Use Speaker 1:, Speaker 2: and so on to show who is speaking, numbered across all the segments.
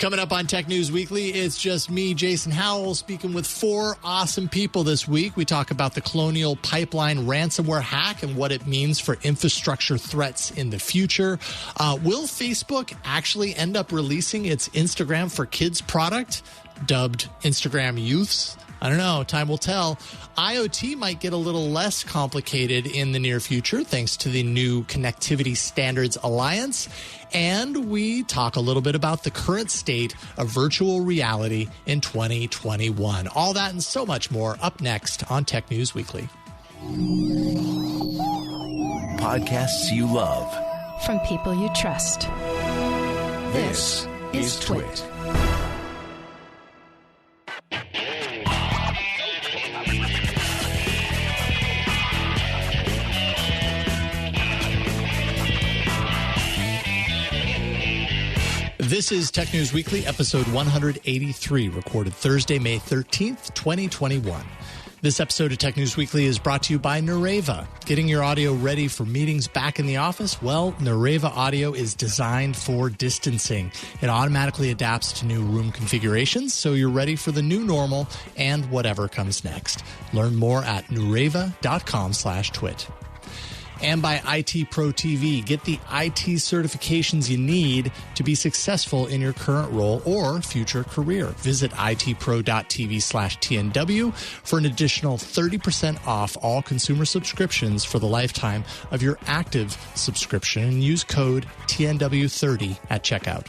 Speaker 1: Coming up on Tech News Weekly, it's just me, Jason Howell, speaking with four awesome people this week. We talk about the Colonial Pipeline ransomware hack and what it means for infrastructure threats in the future. Will Facebook actually end up releasing its Instagram for Kids product, dubbed Instagram Youths? I don't know. Time will tell. IoT might get a little less complicated in the near future thanks to the new Connectivity Standards Alliance. And we talk a little bit about the current state of virtual reality in 2021. All that and so much more up next on Tech News Weekly.
Speaker 2: Podcasts you love.
Speaker 3: From people you trust.
Speaker 2: This is Twit.
Speaker 1: This is Tech News Weekly, episode 183, recorded Thursday, May 13th, 2021. This episode of Tech News Weekly is brought to you by Nureva. Getting your audio ready for meetings back in the office? Well, Nureva Audio is designed for distancing. It automatically adapts to new room configurations, so you're ready for the new normal and whatever comes next. Learn more at nureva.com/twit. And by IT Pro TV. Get the IT certifications you need to be successful in your current role or future career. Visit itpro.tv/TNW for an additional 30% off all consumer subscriptions for the lifetime of your active subscription, and use code TNW30 at checkout.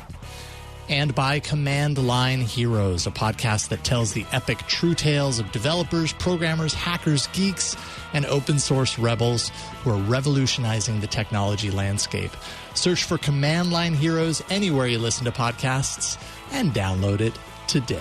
Speaker 1: And by Command Line Heroes, a podcast that tells the epic true tales of developers, programmers, hackers, geeks, and open source rebels who are revolutionizing the technology landscape. Search for Command Line Heroes anywhere you listen to podcasts and download it today.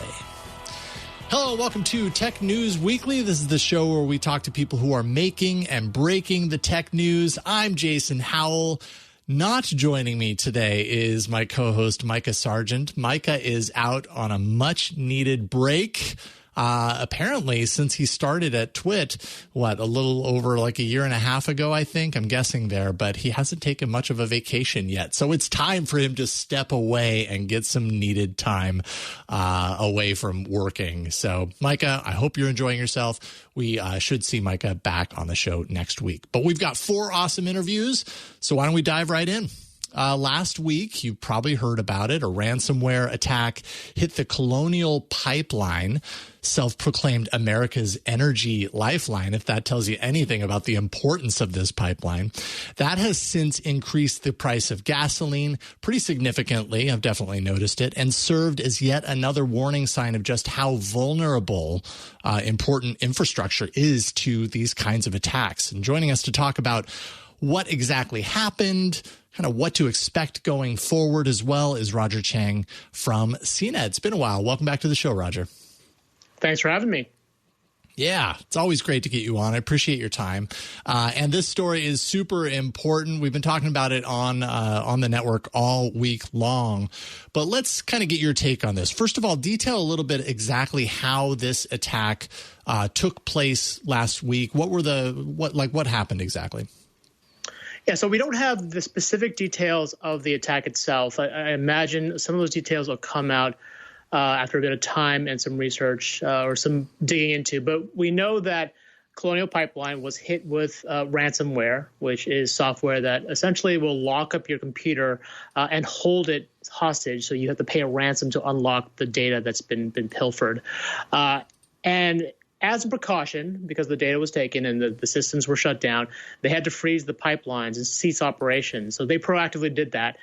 Speaker 1: Hello, welcome to Tech News Weekly. This is the show where we talk to people who are making and breaking the tech news. I'm Jason Howell. Not joining me today is my co-host, Micah Sargent. Micah is out on a much-needed break. Apparently, since he started at Twit, a little over like a year and a half ago, I think, I'm guessing there, but he hasn't taken much of a vacation yet. So it's time for him to step away and get some needed time away from working. So, Micah, I hope you're enjoying yourself. We should see Micah back on the show next week. But we've got four awesome interviews, so why don't we dive right in? Last week, you probably heard about it. A ransomware attack hit the Colonial Pipeline, self-proclaimed America's energy lifeline, if that tells you anything about the importance of this pipeline. That has since increased the price of gasoline pretty significantly. I've definitely noticed it, and served as yet another warning sign of just how vulnerable important infrastructure is to these kinds of attacks. And joining us to talk about what exactly happened, kind of what to expect going forward as well, is Roger Chang from CNET. It's been a while. Welcome back to the show, Roger.
Speaker 4: Thanks for having me.
Speaker 1: Yeah, it's always great to get you on. I appreciate your time. And this story is super important. We've been talking about it on the network all week long. But let's kind of get your take on this. First of all, detail a little bit exactly how this attack took place last week. What happened exactly?
Speaker 4: Yeah, so we don't have the specific details of the attack itself. I imagine some of those details will come out after a bit of time and some research or some digging into. But we know that Colonial Pipeline was hit with ransomware, which is software that essentially will lock up your computer and hold it hostage. So you have to pay a ransom to unlock the data that's been pilfered. And as a precaution, because the data was taken and the systems were shut down, they had to freeze the pipelines and cease operations. So they proactively did that.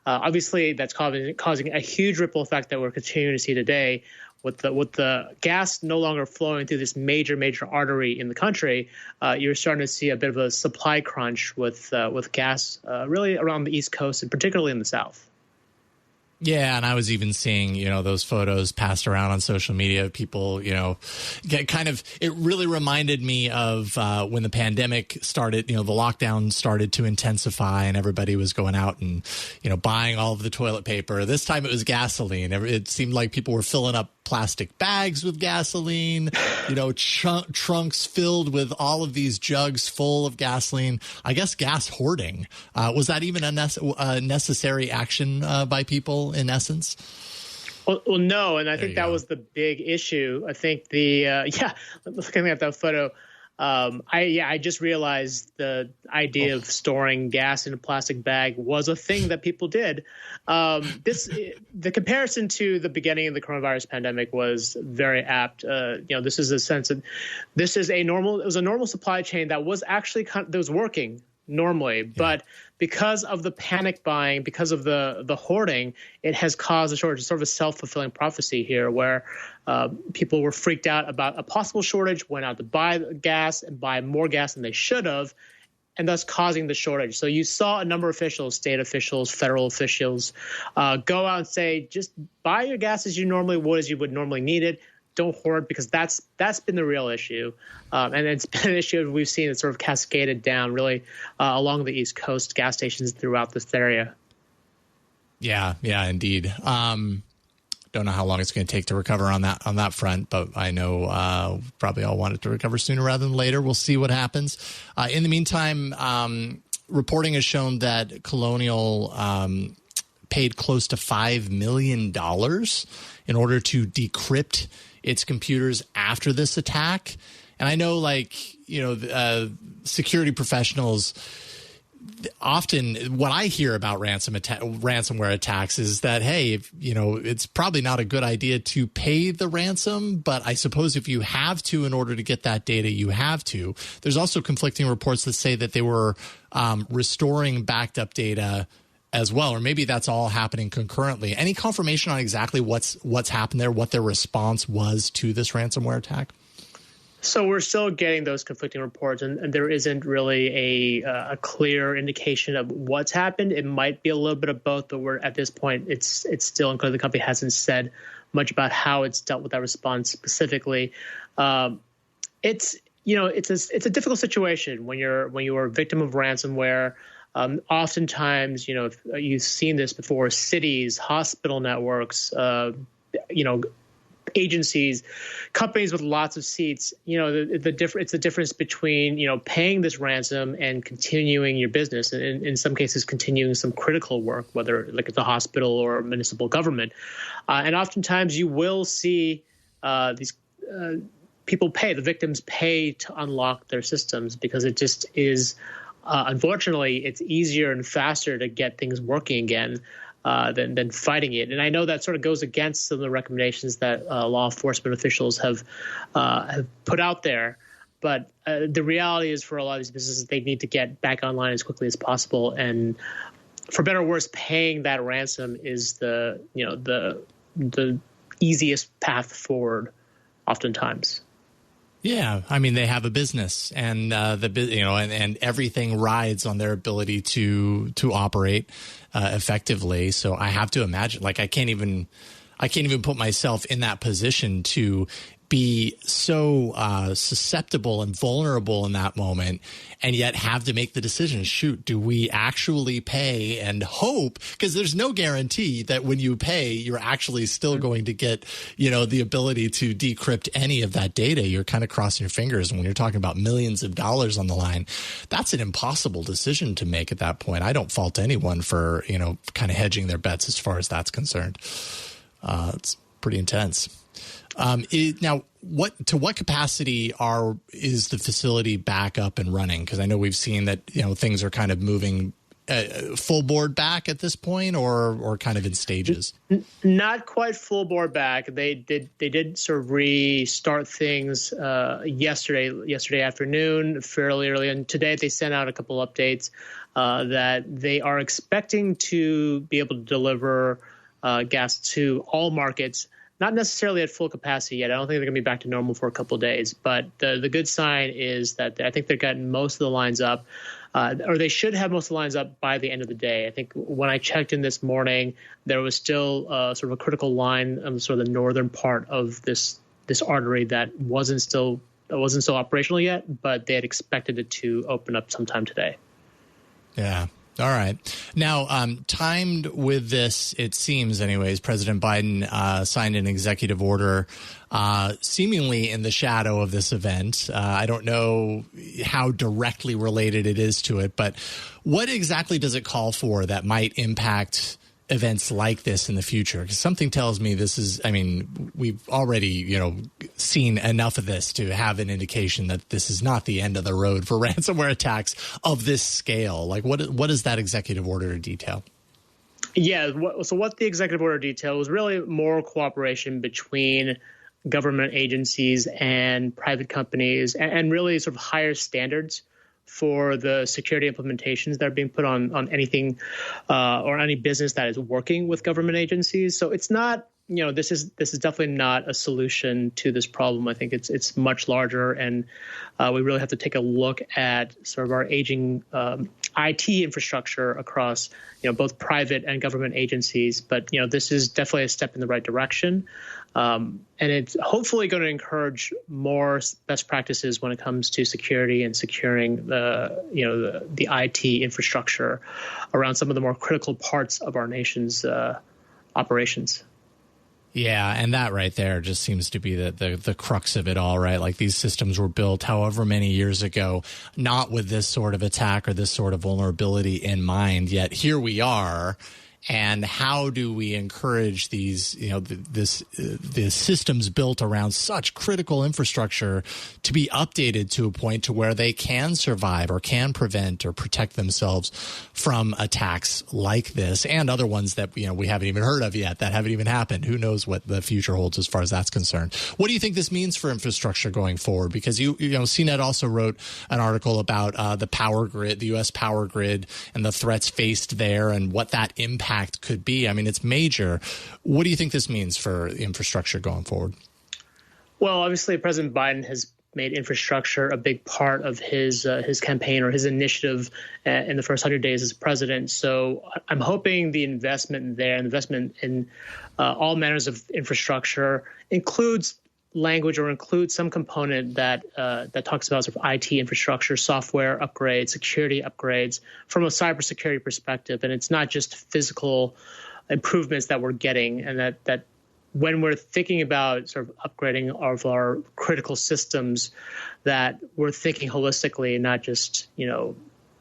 Speaker 4: Obviously, that's causing a huge ripple effect that we're continuing to see today. With the gas no longer flowing through this major artery in the country, you're starting to see a bit of a supply crunch with gas really around the East Coast and particularly in the South.
Speaker 1: Yeah, and I was even seeing, those photos passed around on social media. People, get kind of, it really reminded me of when the pandemic started, the lockdown started to intensify and everybody was going out and, buying all of the toilet paper. This time it was gasoline. It seemed like people were filling up plastic bags with gasoline, trunks filled with all of these jugs full of gasoline. I guess gas hoarding. Was that even a necessary action by people in essence?
Speaker 4: Well, no, and I think that was the big issue. I think looking at that photo, I just realized the idea of storing gas in a plastic bag was a thing that people did. The comparison to the beginning of the coronavirus pandemic was very apt. This is a sense of it was a normal supply chain that was actually that was working normally, but because of the panic buying, because of the hoarding, it has caused a shortage. It's sort of a self-fulfilling prophecy here where people were freaked out about a possible shortage, went out to buy gas and buy more gas than they should have, and thus causing the shortage. So you saw a number of officials, state officials, federal officials, go out and say, just buy your gas as you normally would, as you would normally need it. Don't hoard, because that's been the real issue. And it's been an issue we've seen it sort of cascaded down really along the East Coast, gas stations throughout this area. Yeah,
Speaker 1: indeed. Don't know how long it's going to take to recover on that front, but I know probably all want it to recover sooner rather than later. We'll see what happens. In the meantime, reporting has shown that Colonial paid close to $5 million in order to decrypt its computers after this attack. And I know, security professionals, often what I hear about ransomware attacks is that, hey, it's probably not a good idea to pay the ransom, but I suppose if you have to in order to get that data, you have to. There's also conflicting reports that say that they were restoring backed up data as well, or maybe that's all happening concurrently. Any confirmation on exactly what's happened there, what their response was to this ransomware attack?
Speaker 4: So we're still getting those conflicting reports, and there isn't really a clear indication of what's happened. It might be a little bit of both, but we're at this point, it's still unclear. The company hasn't said much about how it's dealt with that response specifically. It's a difficult situation when you are a victim of ransomware. Oftentimes, you've seen this before, cities, hospital networks, agencies, companies with lots of seats, it's the difference between, paying this ransom and continuing your business, and in some cases continuing some critical work, whether like it's a hospital or municipal government. And oftentimes you will see these people pay, the victims pay to unlock their systems, because it just is unfortunately, it's easier and faster to get things working again than fighting it. And I know that sort of goes against some of the recommendations that law enforcement officials have put out there. But the reality is, for a lot of these businesses, they need to get back online as quickly as possible. And for better or worse, paying that ransom is the easiest path forward, oftentimes.
Speaker 1: Yeah, I mean, they have a business, and and everything rides on their ability to operate effectively. So I have to imagine, I can't even put myself in that position to be so susceptible and vulnerable in that moment, and yet have to make the decision, shoot, do we actually pay and hope? Because there's no guarantee that when you pay, you're actually still going to get, the ability to decrypt any of that data. You're kind of crossing your fingers. And when you're talking about millions of dollars on the line, that's an impossible decision to make at that point. I don't fault anyone for, kind of hedging their bets as far as that's concerned. It's pretty intense. Now, to what capacity is the facility back up and running? Because I know we've seen that things are kind of moving full board back at this point, or kind of in stages.
Speaker 4: Not quite full board back. They did sort of restart things yesterday afternoon, fairly early, and today they sent out a couple updates that they are expecting to be able to deliver gas to all markets. Not necessarily at full capacity yet. I don't think they're going to be back to normal for a couple of days. But the good sign is that I think they've gotten most of the lines up, or they should have most of the lines up by the end of the day. I think when I checked in this morning, there was still sort of a critical line on sort of the northern part of this artery that wasn't still operational yet, but they had expected it to open up sometime today.
Speaker 1: Yeah. All right. Now, timed with this, it seems anyways, President Biden signed an executive order seemingly in the shadow of this event. I don't know how directly related it is to it, but what exactly does it call for that might impact events like this in the future? Because something tells me this is, I mean, we've already, seen enough of this to have an indication that this is not the end of the road for ransomware attacks of this scale. Like, what does that executive order detail?
Speaker 4: Yeah, so what the executive order detailed was really more cooperation between government agencies and private companies, and really sort of higher standards for the security implementations that are being put on anything or any business that is working with government agencies. So it's not, this is definitely not a solution to this problem. I think it's much larger, and we really have to take a look at sort of our aging IT infrastructure across, both private and government agencies. But, this is definitely a step in the right direction. And it's hopefully going to encourage more best practices when it comes to security and securing the IT infrastructure around some of the more critical parts of our nation's operations.
Speaker 1: Yeah, and that right there just seems to be the crux of it all, right? Like, these systems were built however many years ago, not with this sort of attack or this sort of vulnerability in mind, yet here we are. And how do we encourage these, the systems built around such critical infrastructure to be updated to a point to where they can survive or can prevent or protect themselves from attacks like this and other ones that, we haven't even heard of yet, that haven't even happened. Who knows what the future holds as far as that's concerned. What do you think this means for infrastructure going forward? Because CNET also wrote an article about the power grid, the U.S. power grid, and the threats faced there and what that impact could be. I mean, it's major. What do you think this means for infrastructure going forward?
Speaker 4: Well, obviously, President Biden has made infrastructure a big part of his campaign or his initiative in the first 100 days as president. So I'm hoping the investment there, investment in all manners of infrastructure, includes language or includes some component that talks about sort of IT infrastructure, software upgrades, security upgrades from a cybersecurity perspective. And it's not just physical improvements that we're getting, and that when we're thinking about sort of upgrading of our critical systems, that we're thinking holistically, not just,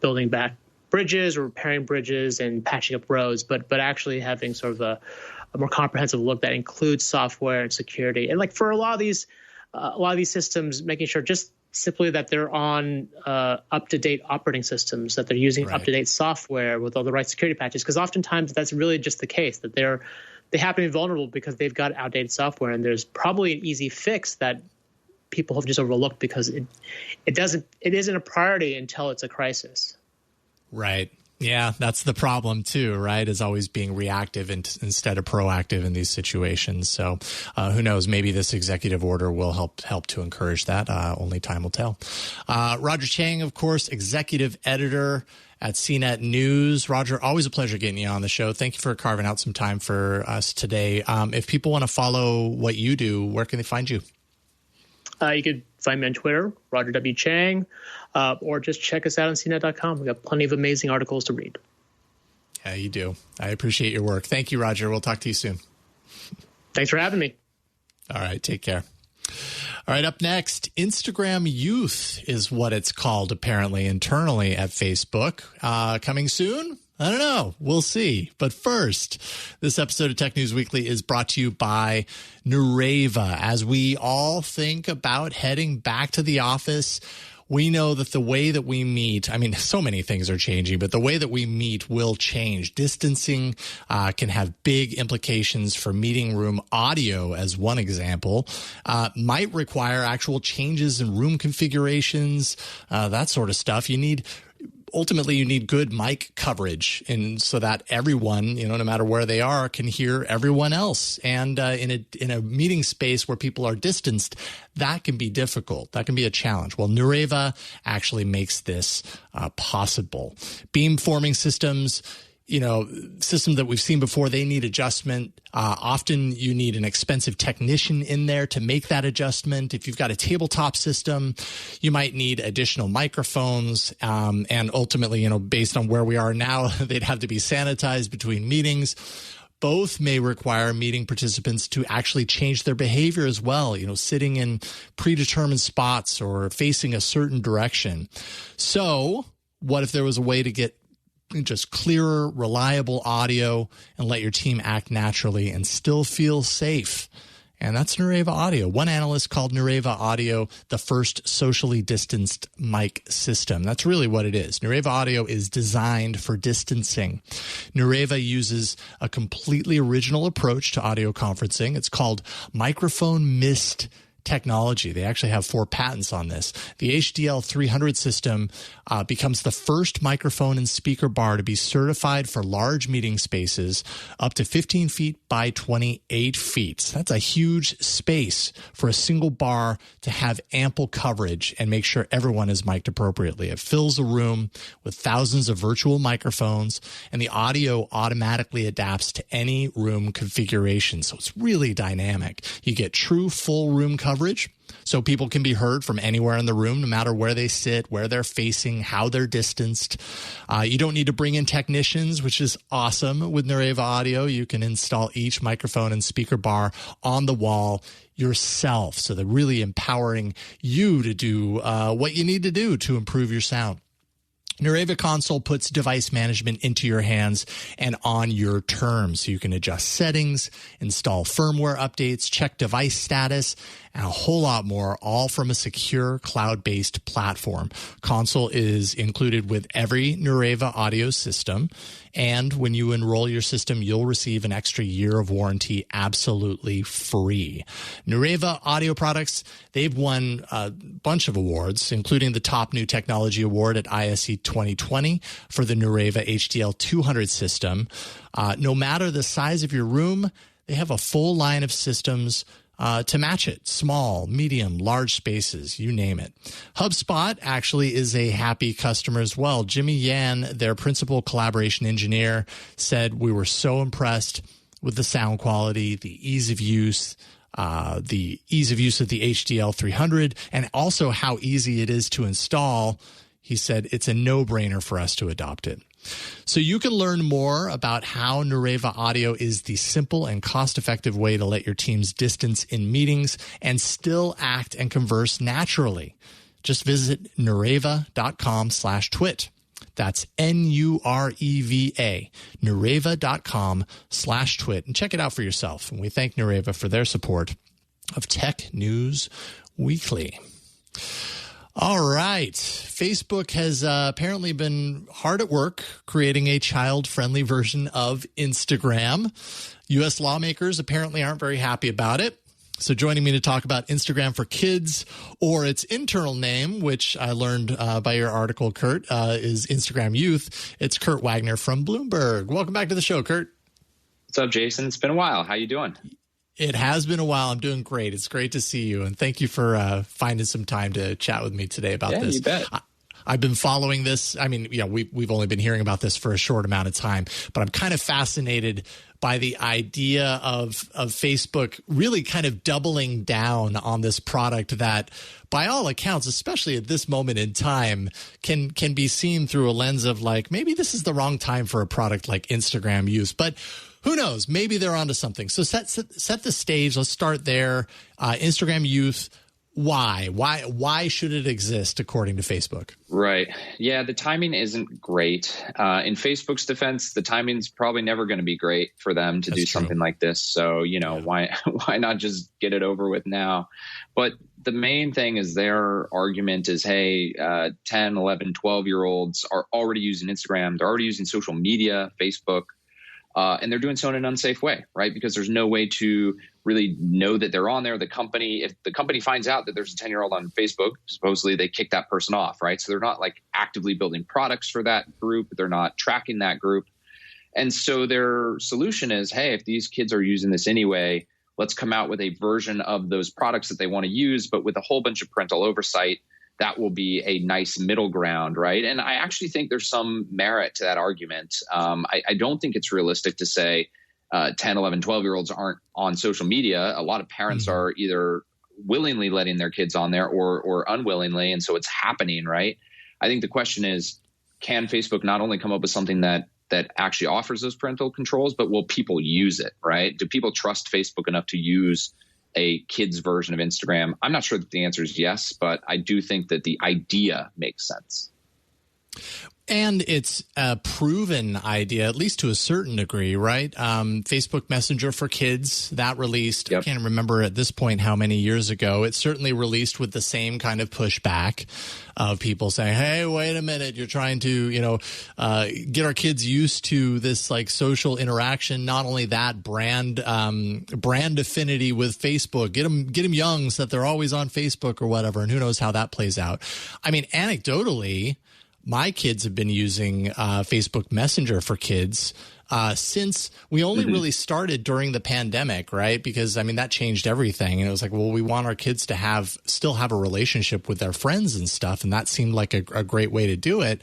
Speaker 4: building back bridges or repairing bridges and patching up roads, but actually having sort of a more comprehensive look that includes software and security. And like for a lot of these systems, making sure just simply that they're on up-to-date operating systems, that they're using up-to-date software with all the right security patches. Because oftentimes that's really just the case, that they happen to be vulnerable because they've got outdated software, and there's probably an easy fix that people have just overlooked because it isn't a priority until it's a crisis. Right.
Speaker 1: Yeah, that's the problem too, right? Is always being reactive instead of proactive in these situations. So who knows? Maybe this executive order will help to encourage that. Only time will tell. Roger Chang, of course, executive editor at CNET News. Roger, always a pleasure getting you on the show. Thank you for carving out some time for us today. If people want to follow what you do, where can they find you?
Speaker 4: You could find me on Twitter, Roger W. Chang, or just check us out on CNET.com. We've got plenty of amazing articles to read.
Speaker 1: Yeah, you do. I appreciate your work. Thank you, Roger. We'll talk to you soon.
Speaker 4: Thanks for having me.
Speaker 1: All right, take care. All right, up next, Instagram Youth is what it's called, apparently, internally at Facebook. Coming soon? I don't know. We'll see. But first, this episode of Tech News Weekly is brought to you by Nureva. As we all think about heading back to the office, we know that the way that we meet, I mean, so many things are changing, but the way that we meet will change. Distancing can have big implications for meeting room audio, as one example. Might require actual changes in room configurations, that sort of stuff. Ultimately, you need good mic coverage, and so that everyone, no matter where they are, can hear everyone else. And in a meeting space where people are distanced, that can be difficult. That can be a challenge. Well, Nureva actually makes this possible. Beamforming systems, systems that we've seen before, they need adjustment. Often you need an expensive technician in there to make that adjustment. If you've got a tabletop system, you might need additional microphones. And ultimately, based on where we are now, they'd have to be sanitized between meetings. Both may require meeting participants to actually change their behavior as well, sitting in predetermined spots or facing a certain direction. So what if there was a way to get just clearer, reliable audio and let your team act naturally and still feel safe. And that's Nureva Audio. One analyst called Nureva Audio the first socially distanced mic system. That's really what it is. Nureva Audio is designed for distancing. Nureva uses a completely original approach to audio conferencing. It's called microphone mist technology. They actually have 4 patents on this. The HDL 300 system becomes the first microphone and speaker bar to be certified for large meeting spaces up to 15 feet by 28 feet. That's a huge space for a single bar to have ample coverage and make sure everyone is mic'd appropriately. It fills a room with thousands of virtual microphones, and the audio automatically adapts to any room configuration. So it's really dynamic. You get true full room coverage, so people can be heard from anywhere in the room, no matter where they sit, where they're facing, how they're distanced. You don't need to bring in technicians, which is awesome. With Nureva Audio, you can install each microphone and speaker bar on the wall yourself. So they're really empowering you to do what you need to do to improve your sound. Nureva Console puts device management into your hands and on your terms. So you can adjust settings, install firmware updates, check device status, and a whole lot more, all from a secure cloud-based platform. Console is included with every Nureva Audio system. And when you enroll your system, you'll receive an extra year of warranty absolutely free. Nureva Audio products, they've won a bunch of awards, including the top new technology award at ISE 2020 for the Nureva HDL 200 system. No matter the size of your room, they have a full line of systems to match it. Small, medium, large spaces, you name it. HubSpot actually is a happy customer as well. Jimmy Yan, their principal collaboration engineer, said, "We were so impressed with the sound quality, the ease of use of the HDL 300, and also how easy it is to install." He said, "It's a no-brainer for us to adopt it." So you can learn more about how Nureva Audio is the simple and cost-effective way to let your teams distance in meetings and still act and converse naturally. Just visit nureva.com/twit. That's NUREVA, nureva.com/twit, and check it out for yourself. And we thank Nureva for their support of Tech News Weekly. All right. Facebook has apparently been hard at work creating a child-friendly version of Instagram. U.S. lawmakers apparently aren't very happy about it. So joining me to talk about Instagram for Kids, or its internal name, which I learned by your article, Kurt, is Instagram Youth. It's Kurt Wagner from Bloomberg. Welcome back to the show, Kurt.
Speaker 5: What's up, Jason? It's been a while. How you doing?
Speaker 1: It has been a while. I'm doing great. It's great to see you. And thank you for finding some time to chat with me today about this.
Speaker 5: You bet.
Speaker 1: I've been following this. I mean, we've only been hearing about this for a short amount of time, but I'm kind of fascinated by the idea of Facebook really kind of doubling down on this product that, by all accounts, especially at this moment in time, can be seen through a lens of like, maybe this is the wrong time for a product like Instagram Youth. But who knows? Maybe they're onto something. So set the stage. Let's start there. Instagram Youth. Why should it exist according to Facebook?
Speaker 5: Right. Yeah, the timing isn't great. In Facebook's defense, the timing's probably never going to be great for them to do something like this. So, why not just get it over with now? But the main thing is their argument is, hey, 10, 11, 12-year-olds are already using Instagram. They're already using social media, Facebook. And they're doing so in an unsafe way, right? Because there's no way to really know that they're on there. If the company finds out that there's a 10-year-old on Facebook, supposedly they kick that person off, right? So they're not like actively building products for that group. They're not tracking that group. And so their solution is, hey, if these kids are using this anyway, let's come out with a version of those products that they want to use, but with a whole bunch of parental oversight. That will be a nice middle ground, right? And I actually think there's some merit to that argument. I don't think it's realistic to say 10, 11, 12-year-olds aren't on social media. A lot of parents are either willingly letting their kids on there or unwillingly, and so it's happening, right? I think the question is, can Facebook not only come up with something that actually offers those parental controls, but will people use it, right? Do people trust Facebook enough to use a kid's version of Instagram? I'm not sure that the answer is yes, but I do think that the idea makes sense.
Speaker 1: And it's a proven idea, at least to a certain degree, right? Facebook Messenger for Kids, that released, I can't remember at this point how many years ago. It certainly released with the same kind of pushback of people saying, hey, wait a minute, you're trying to, get our kids used to this like social interaction. Not only that, brand affinity with Facebook. Get them young so that they're always on Facebook or whatever. And who knows how that plays out. I mean, anecdotally, my kids have been using Facebook Messenger for Kids since we only really started during the pandemic, right? Because, I mean, that changed everything. And it was like, well, we want our kids to still have a relationship with their friends and stuff. And that seemed like a great way to do it.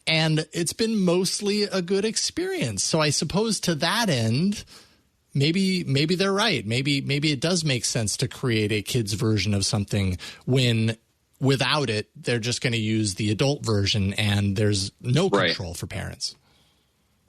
Speaker 1: And it's been mostly a good experience. So I suppose to that end, maybe they're right. Maybe it does make sense to create a kid's version of something when without it, they're just going to use the adult version and there's no control for parents.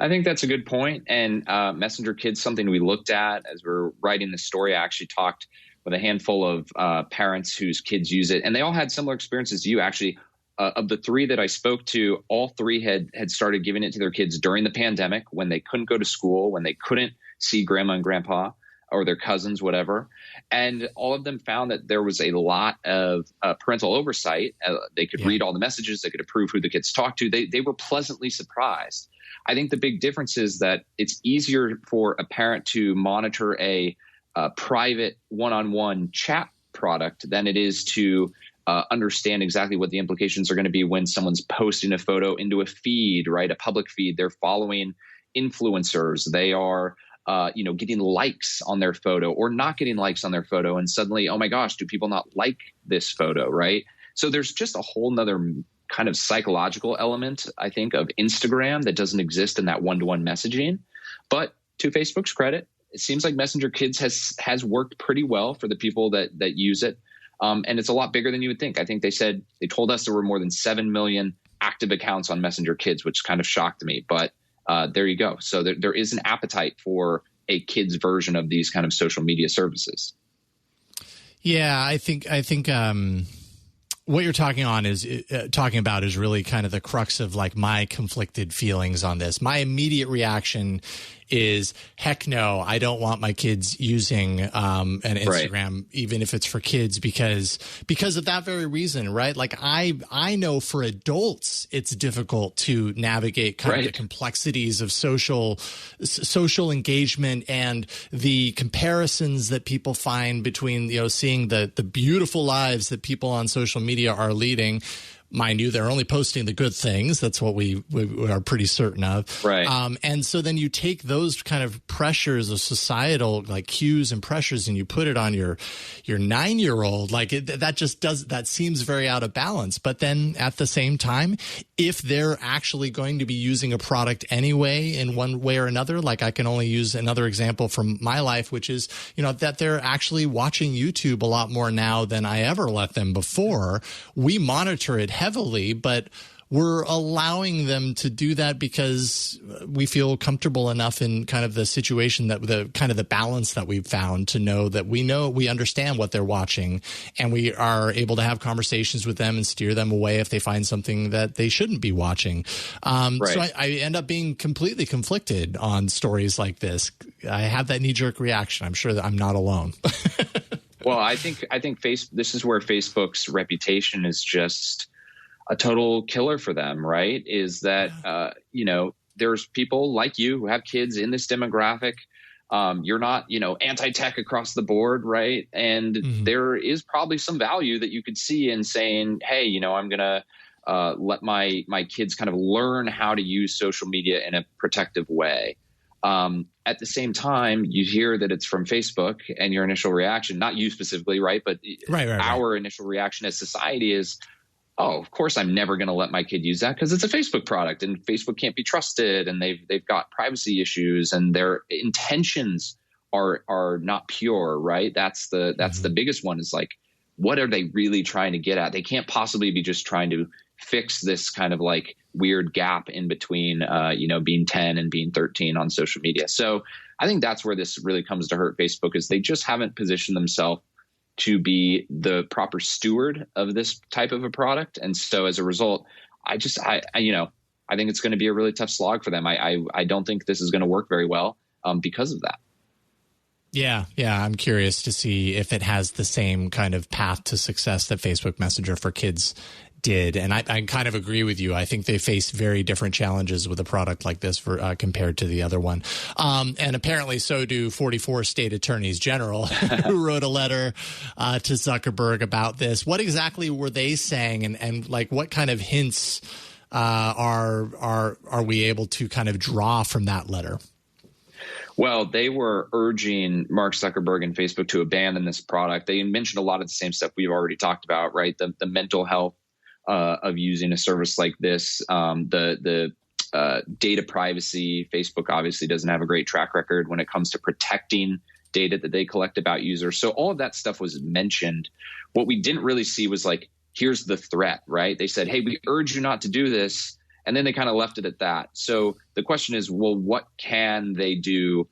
Speaker 5: I think that's a good point. And Messenger Kids, something we looked at as we're writing the story. I actually talked with a handful of parents whose kids use it, and they all had similar experiences to you. Actually, of the three that I spoke to, all three had started giving it to their kids during the pandemic when they couldn't go to school, when they couldn't see grandma and grandpa or their cousins, whatever. And all of them found that there was a lot of parental oversight. They could read all the messages. They could approve who the kids talked to. They were pleasantly surprised. I think the big difference is that it's easier for a parent to monitor a private one-on-one chat product than it is to understand exactly what the implications are going to be when someone's posting a photo into a feed, right? A public feed. They're following influencers. They are getting likes on their photo or not getting likes on their photo. And suddenly, oh my gosh, do people not like this photo, right? So there's just a whole nother kind of psychological element, I think, of Instagram that doesn't exist in that one-to-one messaging. But to Facebook's credit, it seems like Messenger Kids has worked pretty well for the people that use it. And it's a lot bigger than you would think. I think they told us there were more than 7 million active accounts on Messenger Kids, which kind of shocked me. But there you go. So there is an appetite for a kid's version of these kind of social media services.
Speaker 1: Yeah, I think what you're talking about is really kind of the crux of like my conflicted feelings on this. My immediate reaction is, heck no, I don't want my kids using an Instagram, even if it's for kids, because of that very reason, right? Like I know for adults, it's difficult to navigate kind of the complexities of social engagement and the comparisons that people find between, seeing the beautiful lives that people on social media are leading. Mind you, they're only posting the good things. That's what we are pretty certain of.
Speaker 5: Right.
Speaker 1: And so then you take those kind of pressures of societal like cues and pressures and you put it on your 9-year-old. Like that seems very out of balance. But then at the same time, if they're actually going to be using a product anyway in one way or another, like I can only use another example from my life, which is, that they're actually watching YouTube a lot more now than I ever let them before. We monitor it heavily, but we're allowing them to do that because we feel comfortable enough in kind of the situation that the balance that we've found to know that we understand what they're watching and we are able to have conversations with them and steer them away if they find something that they shouldn't be watching. So I end up being completely conflicted on stories like this. I have that knee-jerk reaction. I'm sure that I'm not alone.
Speaker 5: Well, I think this is where Facebook's reputation is just a total killer for them, right? Is that, there's people like you who have kids in this demographic. You're not, anti-tech across the board, right? And there is probably some value that you could see in saying, hey, I'm going to let my kids kind of learn how to use social media in a protective way. At the same time, you hear that it's from Facebook and your initial reaction, not you specifically, right? But our initial reaction as society is, oh, of course, I'm never going to let my kid use that because it's a Facebook product and Facebook can't be trusted and they've got privacy issues and their intentions are not pure, right? That's the biggest one is like, what are they really trying to get at? They can't possibly be just trying to fix this kind of like weird gap in between, being 10 and being 13 on social media. So I think that's where this really comes to hurt Facebook is they just haven't positioned themselves to be the proper steward of this type of a product. And so as a result, I I think it's going to be a really tough slog for them. I don't think this is going to work very well because of that.
Speaker 1: Yeah. I'm curious to see if it has the same kind of path to success that Facebook Messenger for Kids did. And I kind of agree with you. I think they face very different challenges with a product like this compared to the other one. And apparently so do 44 state attorneys general who wrote a letter to Zuckerberg about this. What exactly were they saying? And like, what kind of hints are we able to kind of draw from that letter?
Speaker 5: Well, they were urging Mark Zuckerberg and Facebook to abandon this product. They mentioned a lot of the same stuff we've already talked about, right? The mental health of using a service like this, the data privacy. Facebook obviously doesn't have a great track record when it comes to protecting data that they collect about users. So all of that stuff was mentioned. What we didn't really see was like, here's the threat, right? They said, hey, we urge you not to do this. And then they kind of left it at that. So the question is, well, what can they do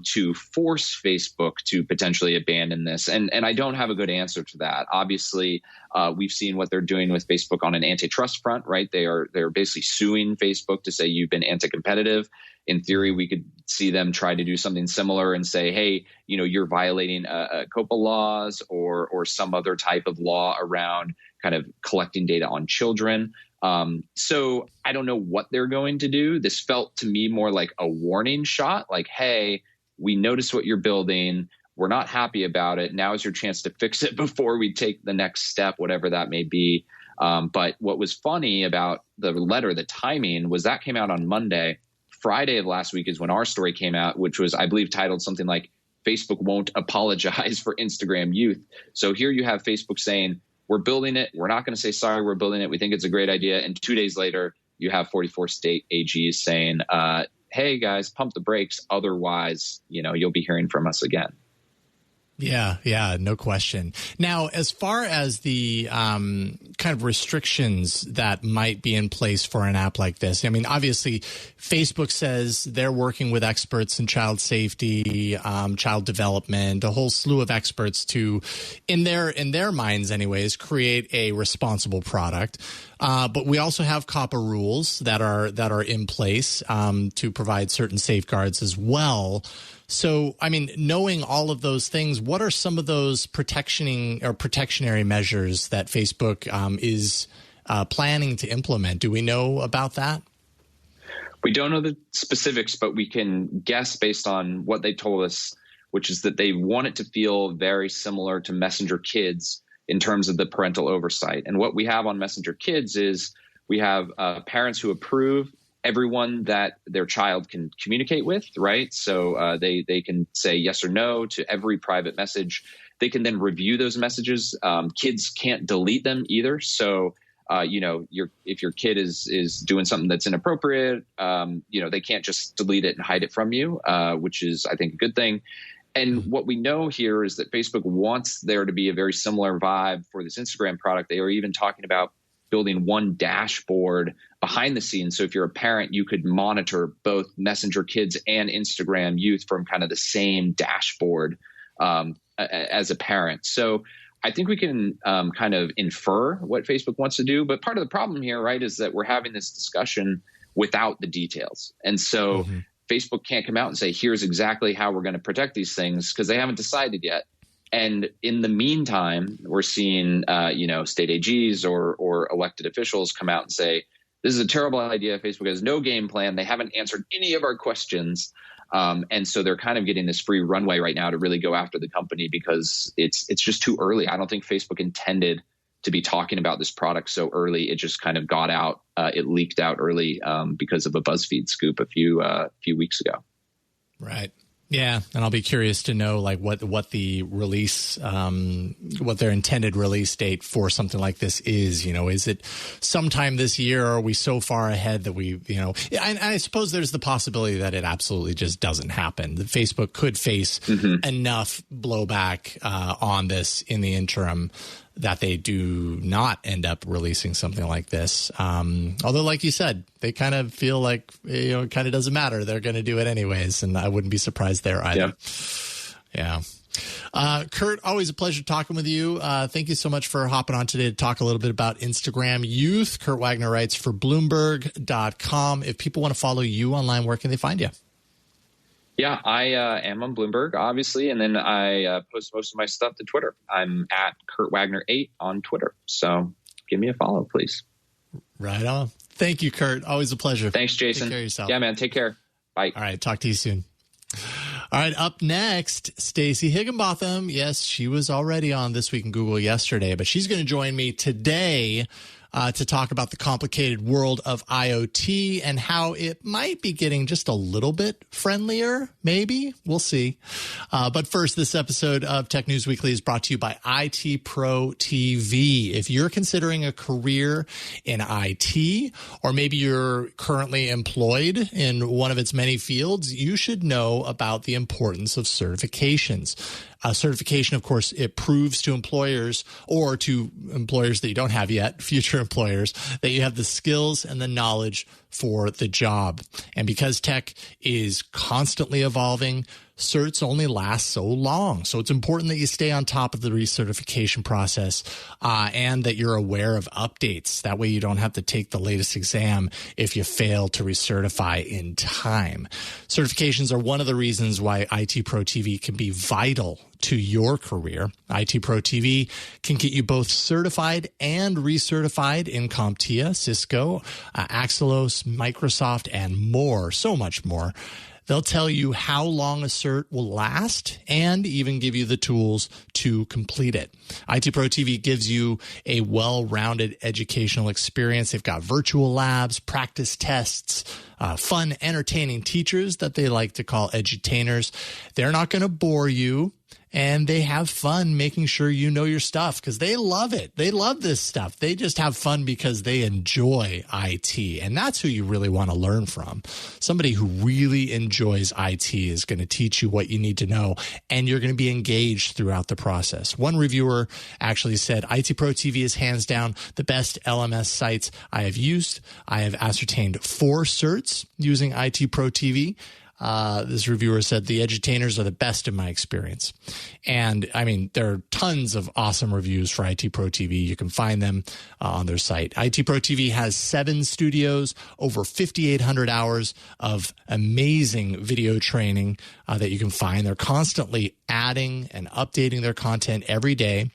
Speaker 5: to force Facebook to potentially abandon this? And I don't have a good answer to that. Obviously, we've seen what they're doing with Facebook on an antitrust front, right? They're basically suing Facebook to say you've been anti-competitive. In theory, we could see them try to do something similar and say, hey, you're violating COPPA laws or some other type of law around kind of collecting data on children. So I don't know what they're going to do. This felt to me more like a warning shot, like, hey, we noticed what you're building. We're not happy about it. Now is your chance to fix it before we take the next step, whatever that may be. But what was funny about the letter, the timing, was that came out on Monday. Friday of last week is when our story came out, which was, I believe, titled something like Facebook won't apologize for Instagram youth. So here you have Facebook saying, we're building it. We're not going to say, sorry, we're building it. We think it's a great idea. And 2 days later, you have 44 state AGs saying, hey, guys, pump the brakes. Otherwise, you'll be hearing from us again.
Speaker 1: Yeah, no question. Now, as far as the kind of restrictions that might be in place for an app like this, I mean, obviously, Facebook says they're working with experts in child safety, child development, a whole slew of experts to, in their minds anyways, create a responsible product. But we also have COPPA rules that are in place to provide certain safeguards as well. So, I mean, knowing all of those things, what are some of those protectionary measures that Facebook is planning to implement? Do we know about that?
Speaker 5: We don't know the specifics, but we can guess based on what they told us, which is that they want it to feel very similar to Messenger Kids in terms of the parental oversight. And what we have on Messenger Kids is we have parents who approve everyone that their child can communicate with, right? So they can say yes or no to every private message. They can then review those messages. Kids can't delete them either. So, if your kid is doing something that's inappropriate, they can't just delete it and hide it from you, which is, I think, a good thing. And what we know here is that Facebook wants there to be a very similar vibe for this Instagram product. They are even talking about building one dashboard behind the scenes. So if you're a parent, you could monitor both Messenger Kids and Instagram Youth from kind of the same dashboard as a parent. So I think we can kind of infer what Facebook wants to do. But part of the problem here, right, is that we're having this discussion without the details. And so Facebook can't come out and say, here's exactly how we're going to protect these things, because they haven't decided yet. And in the meantime, we're seeing, state AGs or elected officials come out and say, this is a terrible idea. Facebook has no game plan. They haven't answered any of our questions. And so they're kind of getting this free runway right now to really go after the company because it's just too early. I don't think Facebook intended to be talking about this product so early. It just kind of got out. It leaked out early because of a BuzzFeed scoop a few weeks ago.
Speaker 1: Right. Yeah, and I'll be curious to know like what the release, what their intended release date for something like this is. Is it sometime this year? Or are we so far ahead that we, and I suppose there's the possibility that it absolutely just doesn't happen. That Facebook could face enough blowback on this in the interim that they do not end up releasing something like this. Although, like you said, they kind of feel like, it kind of doesn't matter. They're going to do it anyways. And I wouldn't be surprised there either. Yeah. Kurt, always a pleasure talking with you. Thank you so much for hopping on today to talk a little bit about Instagram Youth. Kurt Wagner writes for Bloomberg.com. If people want to follow you online, where can they find you?
Speaker 5: Yeah, I am on Bloomberg, obviously, and then I post most of my stuff to Twitter. I'm at Kurt Wagner 8 on Twitter. So give me a follow, please. Right on.
Speaker 1: Thank you, Kurt. Always a pleasure.
Speaker 5: Thanks, Jason.
Speaker 1: Take care of yourself.
Speaker 5: Yeah, man. Take care. Bye.
Speaker 1: All right. Talk to you soon. All right. Up next, Stacey Higginbotham. Yes, she was already on This Week in Google yesterday, but she's going to join me today to talk about the complicated world of IoT and how it might be getting just a little bit friendlier, maybe. We'll see. But first, this episode of Tech News Weekly is brought to you by IT Pro TV. If you're considering a career in IT, or maybe you're currently employed in one of its many fields, you should know about the importance of certifications. Certification, of course, it proves to employers or to employers that you don't have yet, future employers, that you have the skills and the knowledge for the job. And because tech is constantly evolving, certs only last so long. So it's important that you stay on top of the recertification process and that you're aware of updates. That way you don't have to take the latest exam if you fail to recertify in time. Certifications are one of the reasons why IT Pro TV can be vital to your career. IT Pro TV can get you both certified and recertified in CompTIA, Cisco, Axelos, Microsoft, and more, so much more. They'll tell you how long a cert will last and even give you the tools to complete it. IT Pro TV gives you a well-rounded educational experience. They've got virtual labs, practice tests, fun, entertaining teachers that they like to call edutainers. They're not going to bore you. And they have fun making sure you know your stuff because they love it. They love this stuff. They just have fun because they enjoy IT. And that's who you really want to learn from. Somebody who really enjoys IT is going to teach you what you need to know, and you're going to be engaged throughout the process. One reviewer actually said, IT Pro TV is hands down the best LMS sites I have used. I have ascertained 4 certs using IT Pro TV. This reviewer said the edutainers are the best in my experience. And I mean, there are tons of awesome reviews for IT Pro TV. You can find them on their site. IT Pro TV has 7 studios, over 5,800 hours of amazing video training that you can find. They're constantly adding and updating their content every day.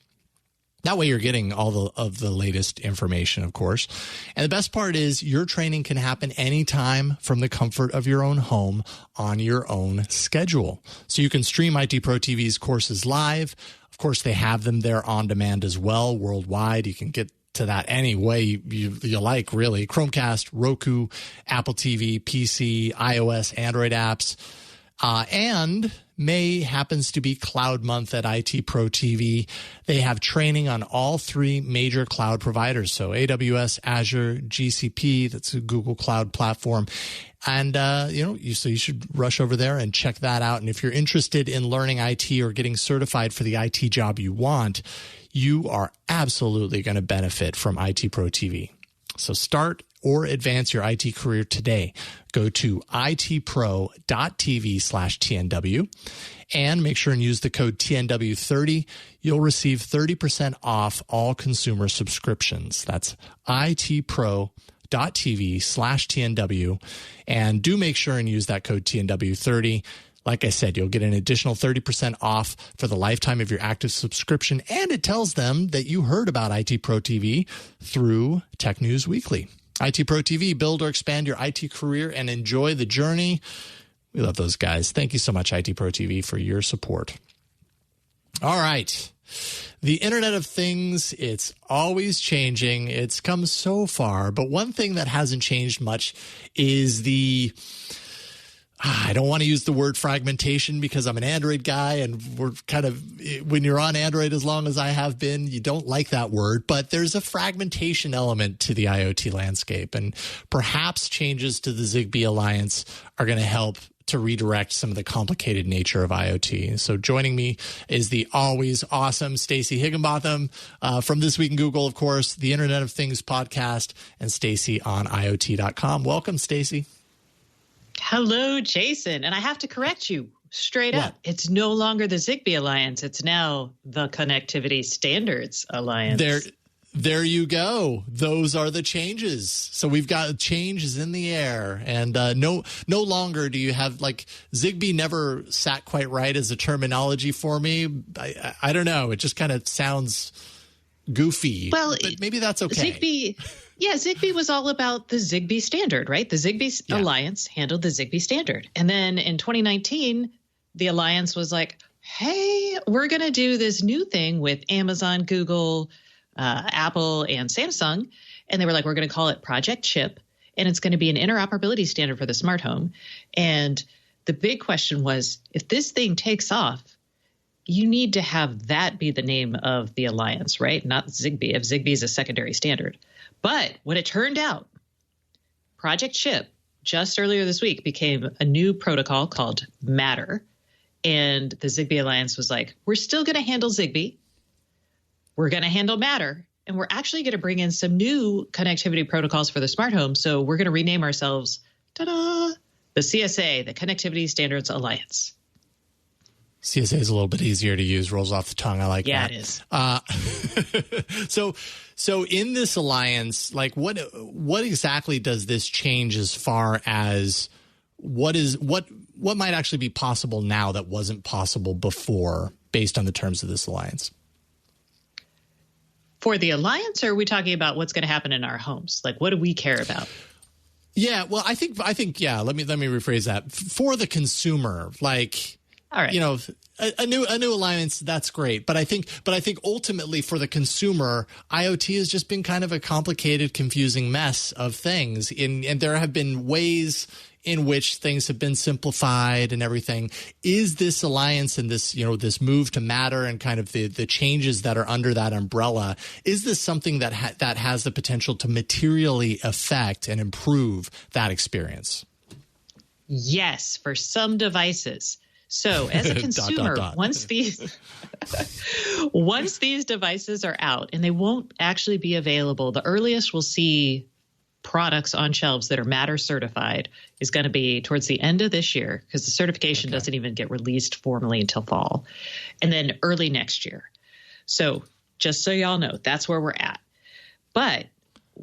Speaker 1: That way you're getting all of the latest information, of course. And the best part is your training can happen anytime from the comfort of your own home on your own schedule. So you can stream IT Pro TV's courses live. Of course, they have them there on demand as well worldwide. You can get to that any way you like, really. Chromecast, Roku, Apple TV, PC, iOS, Android apps. And May happens to be Cloud Month at IT Pro TV. They have training on all 3 major cloud providers. So AWS, Azure, GCP, that's a Google Cloud platform. And, so you should rush over there and check that out. And if you're interested in learning IT or getting certified for the IT job you want, you are absolutely going to benefit from IT Pro TV. So start or advance your IT career today. Go to itpro.tv/TNW and make sure and use the code TNW30. You'll receive 30% off all consumer subscriptions. That's itpro.tv/TNW. And do make sure and use that code TNW30. Like I said, you'll get an additional 30% off for the lifetime of your active subscription. And it tells them that you heard about IT Pro TV through Tech News Weekly. IT Pro TV, build or expand your IT career and enjoy the journey. We love those guys. Thank you so much, IT Pro TV, for your support. All right. The Internet of Things, it's always changing. It's come so far. But one thing that hasn't changed much is I don't want to use the word fragmentation because I'm an Android guy and we're kind of, when you're on Android as long as I have been, you don't like that word, but there's a fragmentation element to the IoT landscape, and perhaps changes to the Zigbee Alliance are going to help to redirect some of the complicated nature of IoT. So joining me is the always awesome Stacey Higginbotham from This Week in Google, of course, the Internet of Things podcast, and Stacey on IoT.com. Welcome, Stacey.
Speaker 6: Hello, Jason. And I have to correct you. straight up. It's no longer the Zigbee Alliance. It's now the Connectivity Standards Alliance.
Speaker 1: There you go. Those are the changes. So we've got changes in the air, and no longer do you have, like, Zigbee never sat quite right as a terminology for me. I don't know. It just kind of sounds goofy. Well, but maybe that's okay.
Speaker 6: Zigbee was all about the Zigbee standard, right? The Zigbee Alliance handled the Zigbee standard. And then in 2019, the Alliance was like, hey, we're going to do this new thing with Amazon, Google, Apple, and Samsung. And they were like, we're going to call it Project Chip, and it's going to be an interoperability standard for the smart home. And the big question was, if this thing takes off, you need to have that be the name of the alliance, right? Not Zigbee, if Zigbee is a secondary standard. But what it turned out, Project Chip, just earlier this week, became a new protocol called Matter. And the Zigbee Alliance was like, we're still going to handle Zigbee. We're going to handle Matter, and we're actually going to bring in some new connectivity protocols for the smart home. So we're going to rename ourselves, ta-da, the CSA, the Connectivity Standards Alliance.
Speaker 1: CSA is a little bit easier to use, rolls off the tongue. I like that.
Speaker 6: Yeah, it
Speaker 1: is. So in this alliance, like what exactly does this change as far as what might actually be possible now that wasn't possible before based on the terms of this alliance?
Speaker 6: For the alliance, or are we talking about what's going to happen in our homes? Like, what do we care about?
Speaker 1: Yeah, well, I think, yeah. Let me rephrase that. For the consumer, like,
Speaker 6: all right,
Speaker 1: you know, a new alliance, that's great. But I think ultimately for the consumer, IoT has just been kind of a complicated, confusing mess of things. And there have been ways in which things have been simplified and everything. Is this alliance and this, this move to Matter and kind of the changes that are under that umbrella, is this something that has the potential to materially affect and improve that experice?
Speaker 6: Yes, for some devices. So as a consumer, once these devices are out, and they won't actually be available, the earliest we'll see products on shelves that are Matter certified is going to be towards the end of this year, because the certification doesn't even get released formally until fall, and then early next year. So just so y'all know, that's where we're at. But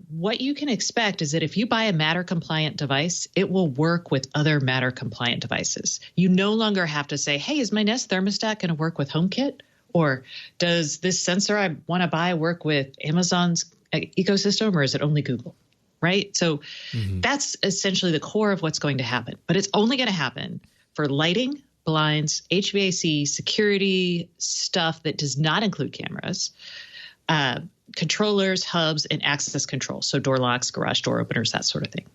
Speaker 6: what you can expect is that if you buy a Matter compliant device, it will work with other Matter compliant devices. You no longer have to say, hey, is my Nest thermostat going to work with HomeKit? Or does this sensor I want to buy work with Amazon's ecosystem, or is it only Google? Right? So that's essentially the core of what's going to happen. But it's only going to happen for lighting, blinds, HVAC, security stuff that does not include cameras, controllers, hubs, and access control. So door locks, garage door openers, that sort of thing.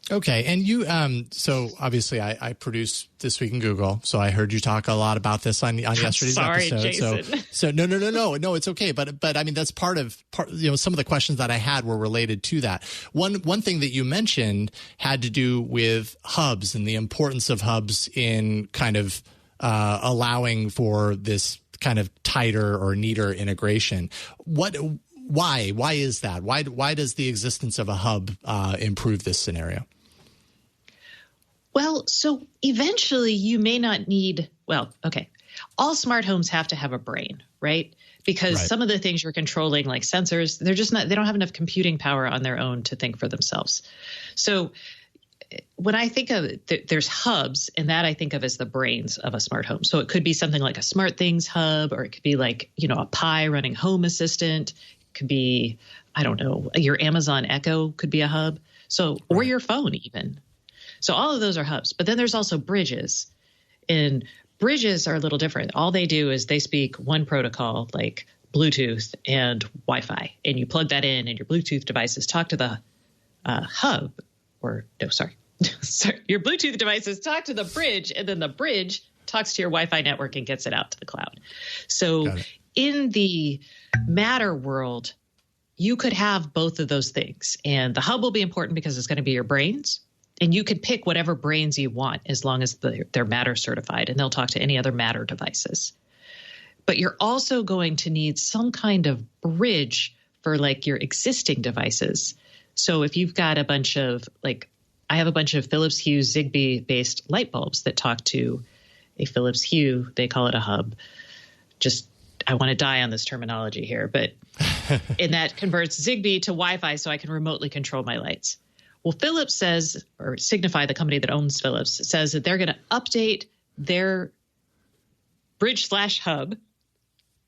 Speaker 1: Okay. And you, so obviously I produce This Week in Google. So I heard you talk a lot about this on yesterday's episode.
Speaker 6: Jason.
Speaker 1: So no, it's okay. But I mean, that's part, some of the questions that I had were related to that. One thing that you mentioned had to do with hubs and the importance of hubs in kind of, allowing for this kind of tighter or neater integration. Why is that? Why does the existence of a hub, improve this scenario?
Speaker 6: Well, so eventually you may not need, all smart homes have to have a brain, right? Because some of the things you're controlling, like sensors, they don't have enough computing power on their own to think for themselves. So when I think of there's hubs, and that I think of as the brains of a smart home. So it could be something like a SmartThings hub, or it could be like, a Pi running Home Assistant. It could be, I don't know, your Amazon Echo could be a hub. So, or your phone even. So all of those are hubs. But then there's also bridges, and bridges are a little different. All they do is they speak one protocol, like Bluetooth and Wi-Fi, and you plug that in, and your Bluetooth devices talk to the hub. Your Bluetooth devices talk to the bridge, and then the bridge talks to your Wi-Fi network and gets it out to the cloud. So in the Matter world, you could have both of those things. And the hub will be important because it's going to be your brains. And you can pick whatever brains you want as long as they're Matter certified, and they'll talk to any other Matter devices. But you're also going to need some kind of bridge for like your existing devices. So if you've got a bunch of like I have a bunch of Philips Hue Zigbee-based light bulbs that talk to a Philips Hue. They call it a hub. I want to die on this terminology here, but and that converts Zigbee to Wi-Fi so I can remotely control my lights. Well, Philips says, or Signify, the company that owns Philips, says that they're going to update their bridge/hub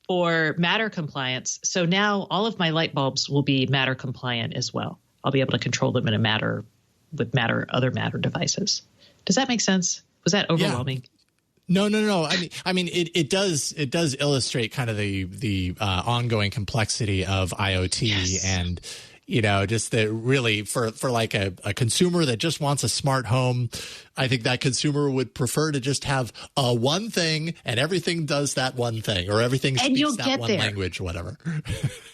Speaker 6: for Matter compliance. So now all of my light bulbs will be Matter compliant as well. I'll be able to control them in a Matter with other Matter devices. Does that make sense? Was that overwhelming?
Speaker 1: Yeah. No. I mean, it does illustrate kind of the ongoing complexity of IoT. Yes. And, just that really for like a consumer that just wants a smart home, I think that consumer would prefer to just have one thing and everything does that one thing, or everything speaks that one language, whatever.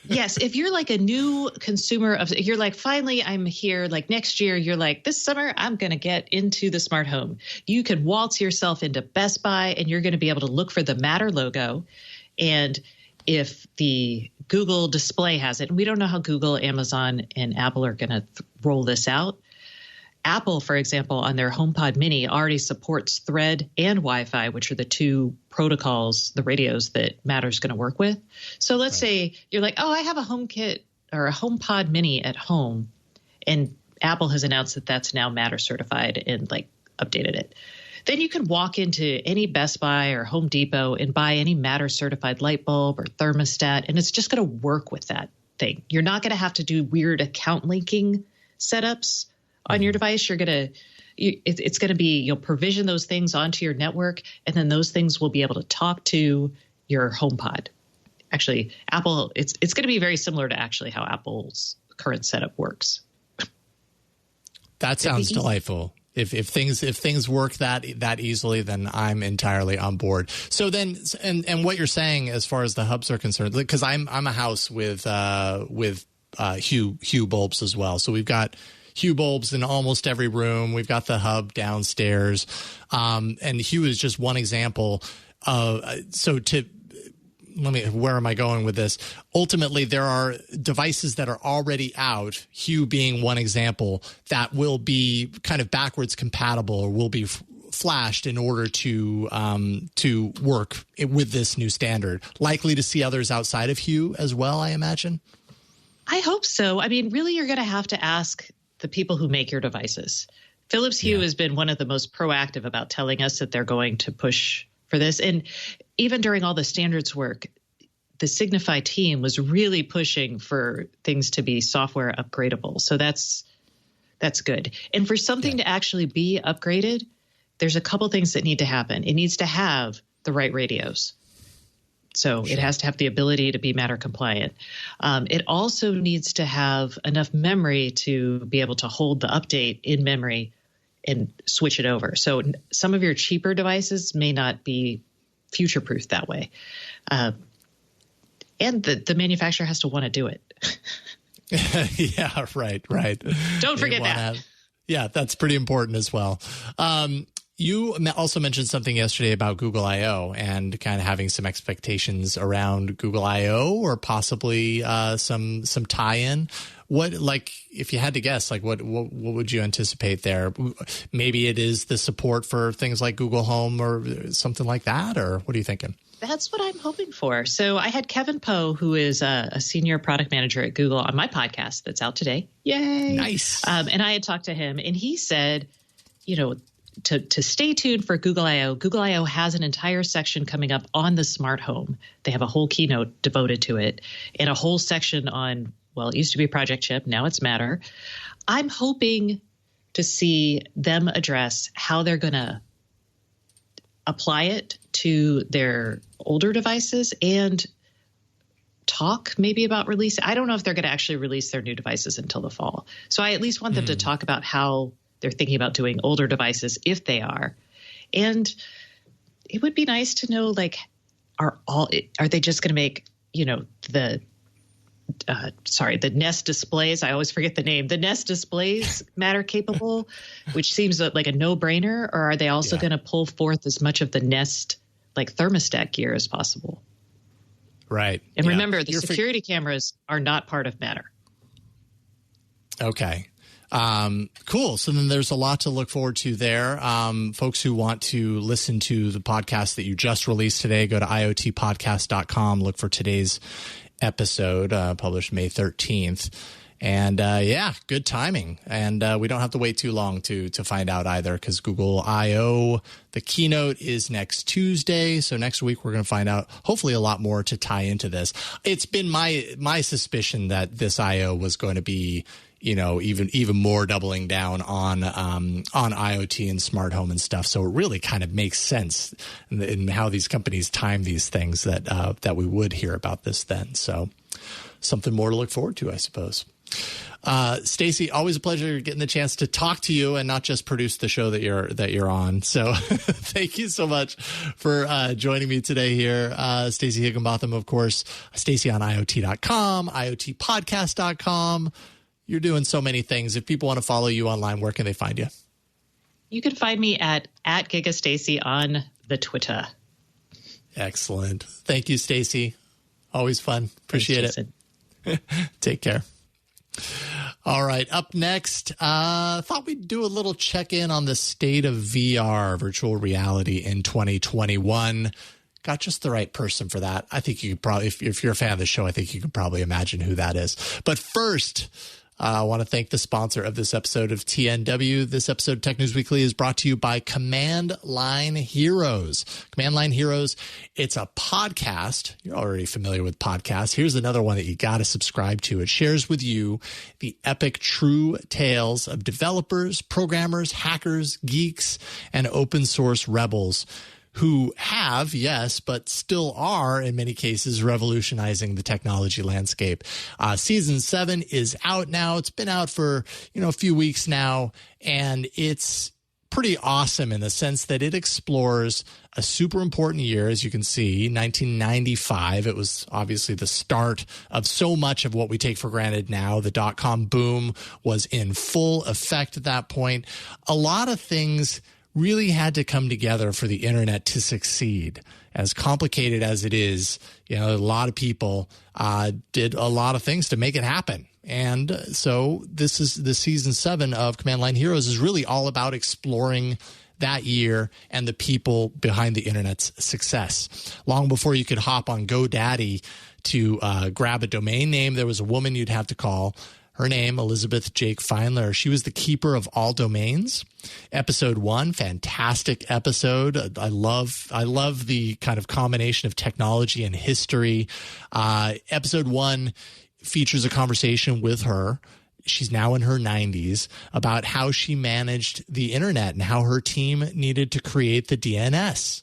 Speaker 6: Yes. If you're like a new consumer you're like, finally, I'm here, like next year, you're like, this summer, I'm going to get into the smart home. You can waltz yourself into Best Buy and you're going to be able to look for the Matter logo. And if the Google display has it, and we don't know how Google, Amazon, and Apple are going to roll this out. Apple, for example, on their HomePod Mini already supports Thread and Wi-Fi, which are the two protocols, the radios that Matter's going to work with. So let's say you're like, oh, I have a HomeKit or a HomePod Mini at home, and Apple has announced that that's now Matter certified and like updated it. Then you can walk into any Best Buy or Home Depot and buy any Matter certified light bulb or thermostat, and it's just going to work with that thing. You're not going to have to do weird account linking setups on your device. It's going to be, you'll provision those things onto your network, and then those things will be able to talk to your HomePod. Actually, Apple, it's going to be very similar to actually how Apple's current setup works.
Speaker 1: That sounds delightful. If things work that easily, then I'm entirely on board. So then, and what you're saying as far as the hubs are concerned, because I'm a house with Hue bulbs as well. So we've got Hue bulbs in almost every room. We've got the hub downstairs, and Hue is just one example. Where am I going with this? Ultimately, there are devices that are already out, Hue being one example, that will be kind of backwards compatible or will be flashed in order to work with this new standard. Likely to see others outside of Hue as well, I imagine.
Speaker 6: I hope so. I mean, really, you're going to have to ask the people who make your devices. Philips Hue has been one of the most proactive about telling us that they're going to push for this. And even during all the standards work, the Signify team was really pushing for things to be software upgradable. So that's good. And for something to actually be upgraded, there's a couple things that need to happen. It needs to have the right radios. So it has to have the ability to be Matter compliant. It also needs to have enough memory to be able to hold the update in memory and switch it over. So some of your cheaper devices may not be future-proof that way. And the manufacturer has to want to do it.
Speaker 1: Yeah, right.
Speaker 6: Don't forget that.
Speaker 1: Yeah, that's pretty important as well. You also mentioned something yesterday about Google I/O and kind of having some expectations around Google I/O or possibly some tie-in. What, like, if you had to guess, like what would you anticipate there? Maybe it is the support for things like Google Home or something like that, or what are you thinking?
Speaker 6: That's what I'm hoping for. So I had Kevin Poe, who is a senior product manager at Google, on my podcast that's out today. Yay!
Speaker 1: Nice.
Speaker 6: And I had talked to him, and he said, to stay tuned for Google I/O. Google I/O has an entire section coming up on the smart home. They have a whole keynote devoted to it and a whole section on, well, it used to be Project Chip. Now it's Matter. I'm hoping to see them address how they're going to apply it to their older devices and talk maybe about release. I don't know if they're going to actually release their new devices until the fall. So I at least want them to talk about how they're thinking about doing older devices, if they are. And it would be nice to know, like, are they just going to make, the Nest displays, I always forget the name, the Nest displays Matter capable, which seems like a no-brainer, or are they also going to pull forth as much of the Nest, like, thermostat gear as possible?
Speaker 1: Right.
Speaker 6: And remember, the security cameras are not part of Matter.
Speaker 1: Okay. Cool. So then there's a lot to look forward to there. Folks who want to listen to the podcast that you just released today, go to iotpodcast.com, look for today's episode, published May 13th. And good timing. And we don't have to wait too long to find out either, because Google I/O, the keynote is next Tuesday. So next week we're going to find out hopefully a lot more to tie into this. It's been my suspicion that this I/O was going to be, even more doubling down on IoT and smart home and stuff. So it really kind of makes sense in how these companies time these things that we would hear about this then. So something more to look forward to, I suppose. Stacey, always a pleasure getting the chance to talk to you and not just produce the show that you're on. So thank you so much for joining me today here. Stacey Higginbotham, of course, Stacey on IoT.com, IoTpodcast.com. You're doing so many things. If people want to follow you online, where can they find you?
Speaker 6: You can find me at GigaStacey on the Twitter.
Speaker 1: Excellent. Thank you, Stacey. Always fun. Appreciate it. Take care. All right. Up next, thought we'd do a little check-in on the state of VR, virtual reality, in 2021. Got just the right person for that. I think you could probably, if you're a fan of the show, I think you can probably imagine who that is. But first, I want to thank the sponsor of this episode of TNW. This episode of Tech News Weekly is brought to you by Command Line Heroes. Command Line Heroes, it's a podcast. You're already familiar with podcasts. Here's another one that you got to subscribe to. It shares with you the epic true tales of developers, programmers, hackers, geeks, and open source rebels who have, yes, but still are, in many cases, revolutionizing the technology landscape. Season 7 is out now. It's been out for, a few weeks now, and it's pretty awesome in the sense that it explores a super important year, as you can see, 1995. It was obviously the start of so much of what we take for granted now. The dot-com boom was in full effect at that point. A lot of things really had to come together for the internet to succeed. As complicated as it is, a lot of people did a lot of things to make it happen. And so this is the season 7 of Command Line Heroes is really all about exploring that year and the people behind the internet's success. Long before you could hop on GoDaddy to grab a domain name, there was a woman you'd have to call. Her name, Elizabeth Jake Feinler. She was the keeper of all domains. Episode 1, fantastic episode. I love the kind of combination of technology and history. Episode 1 features a conversation with her. She's now in her 90s, about how she managed the internet and how her team needed to create the DNS.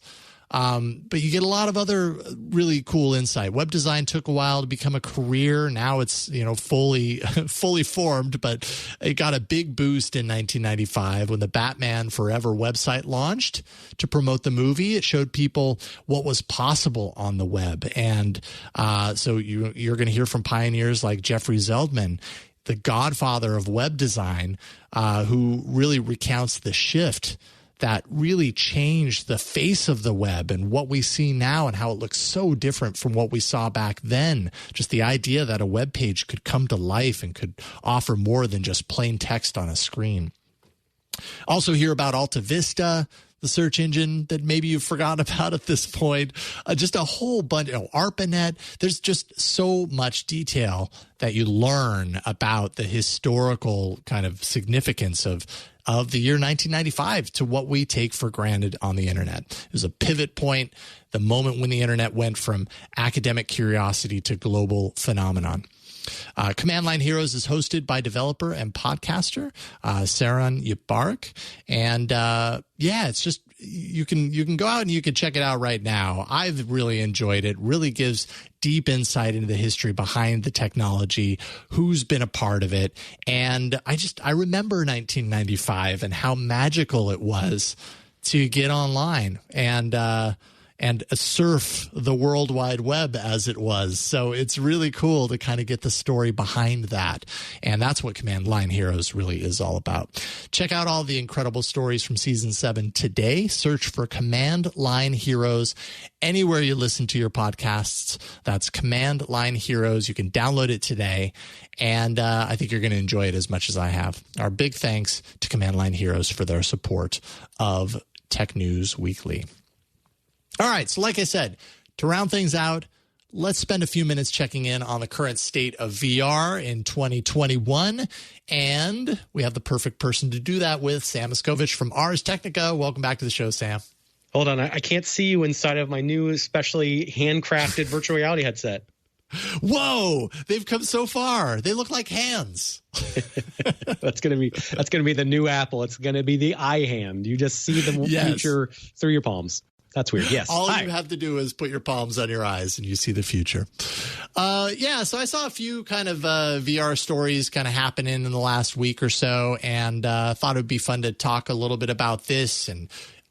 Speaker 1: But you get a lot of other really cool insight. Web design took a while to become a career. Now it's, fully formed, but it got a big boost in 1995 when the Batman Forever website launched to promote the movie. It showed people what was possible on the web. And so you're going to hear from pioneers like Jeffrey Zeldman, the godfather of web design, who really recounts the shift that really changed the face of the web and what we see now and how it looks so different from what we saw back then. Just the idea that a web page could come to life and could offer more than just plain text on a screen. Also hear about Alta Vista, the search engine that maybe you've forgotten about at this point. Just a whole bunch, ARPANET. There's just so much detail that you learn about the historical kind of significance of the year 1995 to what we take for granted on the internet. It was a pivot point, the moment when the internet went from academic curiosity to global phenomenon. Command Line Heroes is hosted by developer and podcaster Saron Yitbarek, and it's just you can go out and you can check it out right now. I've really enjoyed it. Really gives deep insight into the history behind the technology, who's been a part of it, and I remember 1995 and how magical it was to get online and and surf the World Wide Web as it was. So it's really cool to kind of get the story behind that. And that's what Command Line Heroes really is all about. Check out all the incredible stories from season 7 today. Search for Command Line Heroes anywhere you listen to your podcasts. That's Command Line Heroes. You can download it today. And I think you're going to enjoy it as much as I have. Our big thanks to Command Line Heroes for their support of Tech News Weekly. All right, so like I said, to round things out, let's spend a few minutes checking in on the current state of VR in 2021. And we have the perfect person to do that with, Sam Miskovich from Ars Technica. Welcome back to the show, Sam.
Speaker 7: Hold on, I can't see you inside of my new, especially handcrafted virtual reality headset.
Speaker 1: Whoa, they've come so far. They look like hands.
Speaker 7: That's gonna be the new Apple. It's gonna be the iHand. You just see the future through your palms. That's weird. Yes.
Speaker 1: All you have to do is put your palms on your eyes and you see the future. So I saw a few kind of VR stories kind of happening in the last week or so, and thought it would be fun to talk a little bit about this. And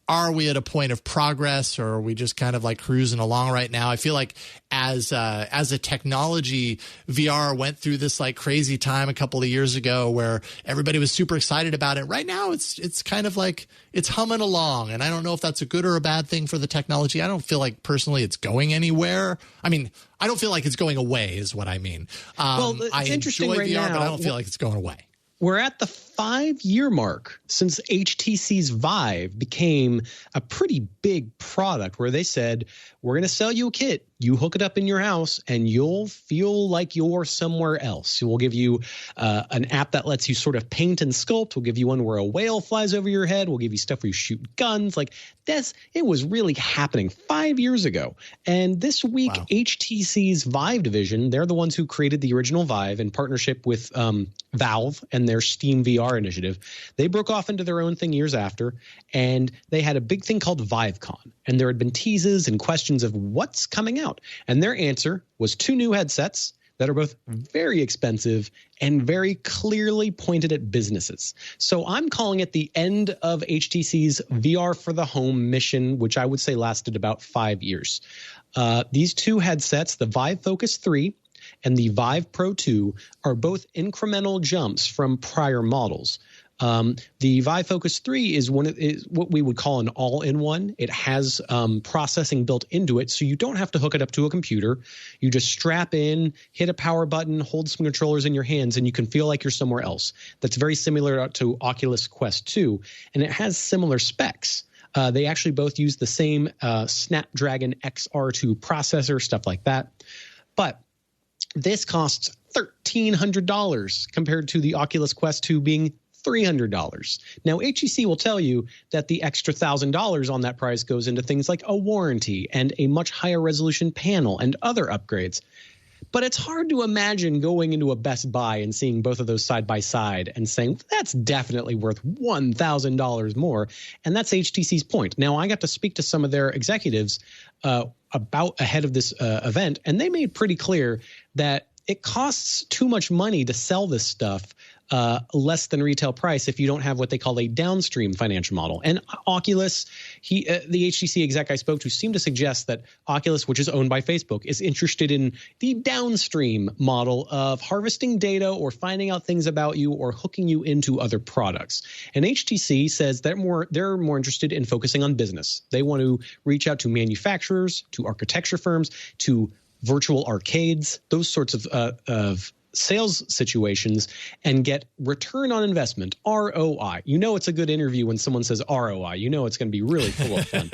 Speaker 1: are we at a point of progress, or are we just kind of like cruising along right now? I feel like as a technology, VR went through this like crazy time a couple of years ago where everybody was super excited about it. Right now, it's kind of like it's humming along, and I don't know if that's a good or a bad thing for the technology. I don't feel like personally it's going anywhere. I mean, I don't feel like it's going away, is what I mean.
Speaker 7: Well, it's
Speaker 1: I
Speaker 7: interesting
Speaker 1: enjoy
Speaker 7: right
Speaker 1: VR,
Speaker 7: now,
Speaker 1: but I don't feel like it's going away.
Speaker 7: We're at the 5-year mark since HTC's Vive became a pretty big product where they said, we're going to sell you a kit. You hook it up in your house and you'll feel like you're somewhere else. We'll give you an app that lets you sort of paint and sculpt. We'll give you one where a whale flies over your head. We'll give you stuff where you shoot guns. Like this, it was really happening 5 years ago. And this week, HTC's Vive division, they're the ones who created the original Vive in partnership with Valve and their Steam VR initiative. They broke off into their own thing years after, and they had a big thing called ViveCon. And there had been teases and questions of what's coming out. And their answer was 2 new headsets that are both very expensive and very clearly pointed at businesses. So I'm calling it the end of HTC's VR for the home mission, which I would say lasted about 5 years. These 2 headsets, the Vive Focus 3 and the Vive Pro 2, are both incremental jumps from prior models. The Vive Focus 3 is what we would call an all-in-one. It has processing built into it, so you don't have to hook it up to a computer. You just strap in, hit a power button, hold some controllers in your hands, and you can feel like you're somewhere else. That's very similar to Oculus Quest 2, and it has similar specs. They actually both use the same Snapdragon XR2 processor, stuff like that. But this costs $1,300 compared to the Oculus Quest 2 being $300. Now, HTC will tell you that the extra $1,000 on that price goes into things like a warranty and a much higher resolution panel and other upgrades. But it's hard to imagine going into a Best Buy and seeing both of those side by side and saying, that's definitely worth $1,000 more. And that's HTC's point. Now, I got to speak to some of their executives about ahead of this event, and they made pretty clear that it costs too much money to sell this stuff less than retail price if you don't have what they call a downstream financial model. And Oculus, the HTC exec I spoke to seemed to suggest that Oculus, which is owned by Facebook, is interested in the downstream model of harvesting data or finding out things about you or hooking you into other products. And HTC says they're more interested in focusing on business. They want to reach out to manufacturers, to architecture firms, to virtual arcades, those sorts of sales situations, and get return on investment, ROI. You know it's a good interview when someone says ROI. You know it's going to be really full of fun.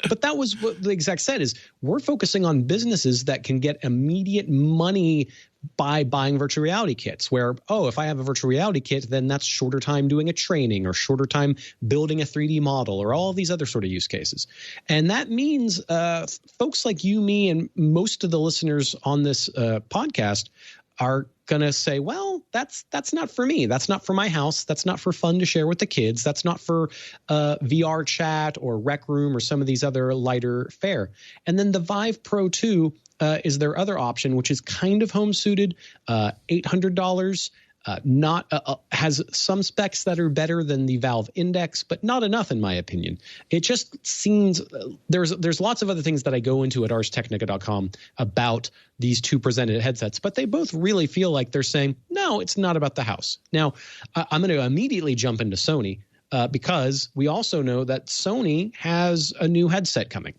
Speaker 7: But that was what the exec said, is we're focusing on businesses that can get immediate money by buying virtual reality kits, where, if I have a virtual reality kit, then that's shorter time doing a training or shorter time building a 3D model or all of these other sort of use cases. And that means folks like you, me, and most of the listeners on this podcast are going to say, well, that's not for me. That's not for my house. That's not for fun to share with the kids. That's not for VR chat or Rec Room or some of these other lighter fare. And then the Vive Pro 2 is their other option, which is kind of home suited, $800. has some specs that are better than the Valve Index, but not enough in my opinion. It just seems there's lots of other things that I go into at ArsTechnica.com about these two presented headsets, but they both really feel like they're saying, no, it's not about the house. Now, I'm going to immediately jump into Sony because we also know that Sony has a new headset coming.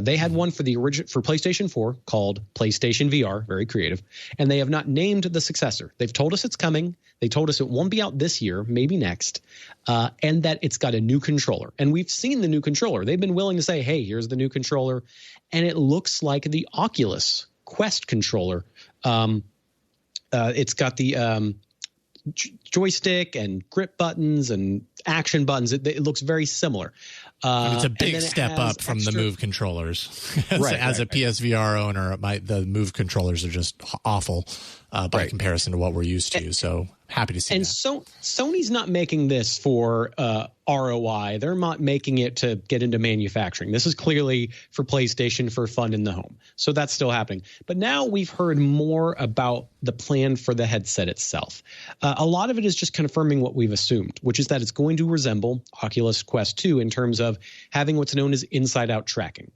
Speaker 7: They had one for PlayStation 4 called PlayStation VR, very creative, and they have not named the successor. They've told us it's coming. They told us it won't be out this year, maybe next, and that it's got a new controller. And we've seen the new controller. They've been willing to say, hey, here's the new controller, and it looks like the Oculus Quest controller. It's got the joystick and grip buttons and action buttons. It looks very similar.
Speaker 1: It's a big step up from the Move controllers. As a PSVR owner, the Move controllers are just awful by comparison to what we're used to. So happy to see that. And
Speaker 7: so Sony's not making this for ROI. They're not making it to get into manufacturing. This is clearly for PlayStation, for fun in the home. So that's still happening. But now we've heard more about the plan for the headset itself. A lot of it is just confirming what we've assumed, which is that it's going to resemble Oculus Quest 2 in terms of having what's known as inside-out tracking,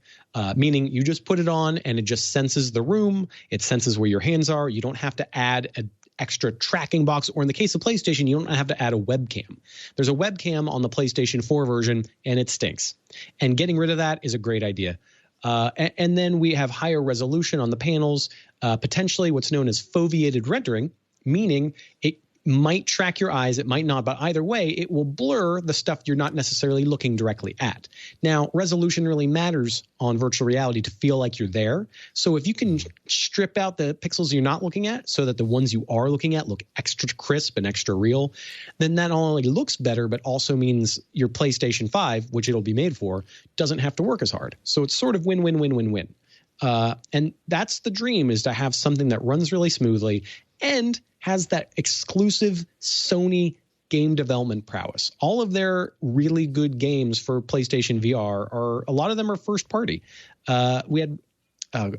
Speaker 7: meaning you just put it on and it just senses the room. It senses where your hands are. You don't have to add an extra tracking box, or in the case of PlayStation, you don't have to add a webcam. There's a webcam on the PlayStation 4 version, and it stinks. And getting rid of that is a great idea. And then we have higher resolution on the panels, potentially what's known as foveated rendering, meaning it might track your eyes, it might not, but either way, it will blur the stuff you're not necessarily looking directly at. Now, resolution really matters on virtual reality to feel like you're there. So if you can strip out the pixels you're not looking at so that the ones you are looking at look extra crisp and extra real, then that not only looks better, but also means your PlayStation 5, which it'll be made for, doesn't have to work as hard. So it's sort of win-win-win-win-win. And that's the dream, is to have something that runs really smoothly and has that exclusive Sony game development prowess. All of their really good games for PlayStation VR a lot of them are first party. We had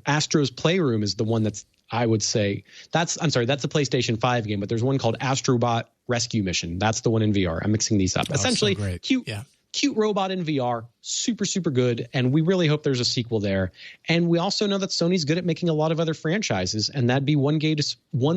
Speaker 7: Astro's Playroom is the one that's, I would say, that's a PlayStation 5 game, but there's one called Astrobot Rescue Mission. That's the one in VR. I'm mixing these up. Essentially, so cute robot in VR, super, super good. And we really hope there's a sequel there. And we also know that Sony's good at making a lot of other franchises. And that'd be one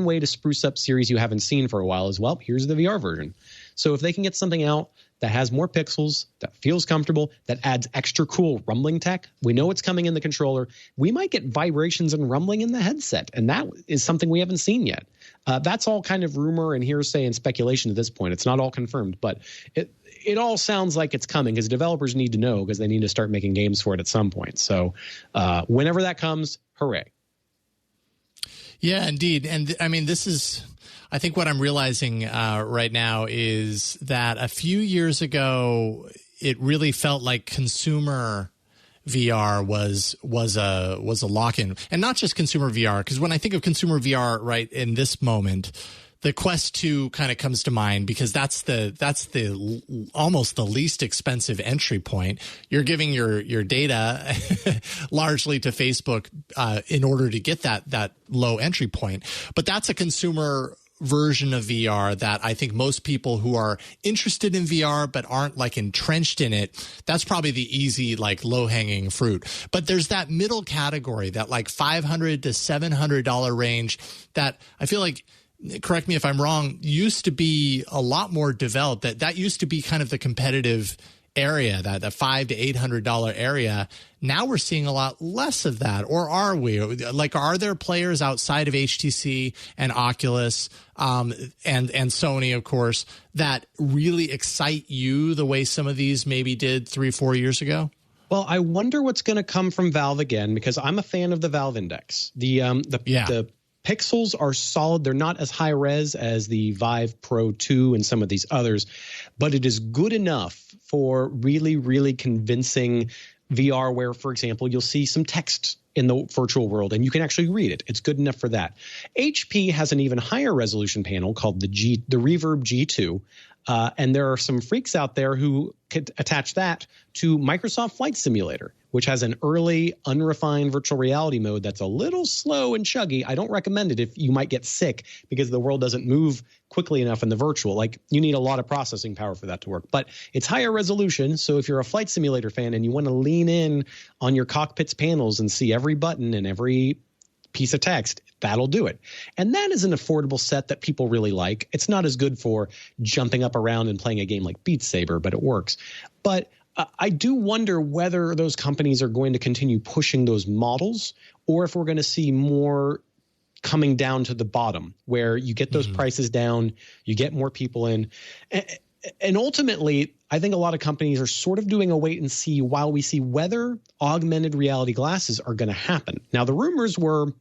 Speaker 7: way to spruce up series you haven't seen for a while as well. Here's the VR version. So if they can get something out that has more pixels, that feels comfortable, that adds extra cool rumbling tech, we know it's coming in the controller. We might get vibrations and rumbling in the headset. And that is something we haven't seen yet. That's all kind of rumor and hearsay and speculation at this point. It's not all confirmed, but it all sounds like it's coming, because developers need to know, because they need to start making games for it at some point. So whenever that comes, hooray.
Speaker 1: Yeah, indeed. And I mean, I think what I'm realizing right now is that a few years ago, it really felt like consumer VR was a lock-in, and not just consumer VR. Because when I think of consumer VR right in this moment, the Quest 2 kind of comes to mind, because that's the almost the least expensive entry point. You're giving your data largely to Facebook in order to get that low entry point. But that's a consumer version of VR that I think most people who are interested in VR but aren't like entrenched in it, that's probably the easy, like low hanging fruit. But there's that middle category, that like $500 to $700 range, that I feel like, correct me if I'm wrong, used to be a lot more developed. That used to be kind of the competitive area, that $500 to $800 area. Now we're seeing a lot less of that. Or are we? Like, are there players outside of HTC and Oculus and Sony, of course, that really excite you the way some of these maybe did 3-4 years ago?
Speaker 7: Well, I wonder what's going to come from Valve again, because I'm a fan of the Valve Index. The pixels are solid. They're not as high res as the Vive Pro 2 and some of these others, but it is good enough for really, really convincing VR where, for example, you'll see some text in the virtual world and you can actually read it. It's good enough for that. HP has an even higher resolution panel called the Reverb G2. And there are some freaks out there who could attach that to Microsoft Flight Simulator, which has an early, unrefined virtual reality mode that's a little slow and chuggy. I don't recommend it if you might get sick because the world doesn't move quickly enough in the virtual. Like, you need a lot of processing power for that to work. But it's higher resolution, so if you're a Flight Simulator fan and you want to lean in on your cockpit's panels and see every button and every piece of text, that'll do it. And that is an affordable set that people really like. It's not as good for jumping up around and playing a game like Beat Saber, but it works. But I do wonder whether those companies are going to continue pushing those models, or if we're going to see more coming down to the bottom where you get those prices down, you get more people in. And ultimately, I think a lot of companies are sort of doing a wait and see while we see whether augmented reality glasses are going to happen. Now, the rumors were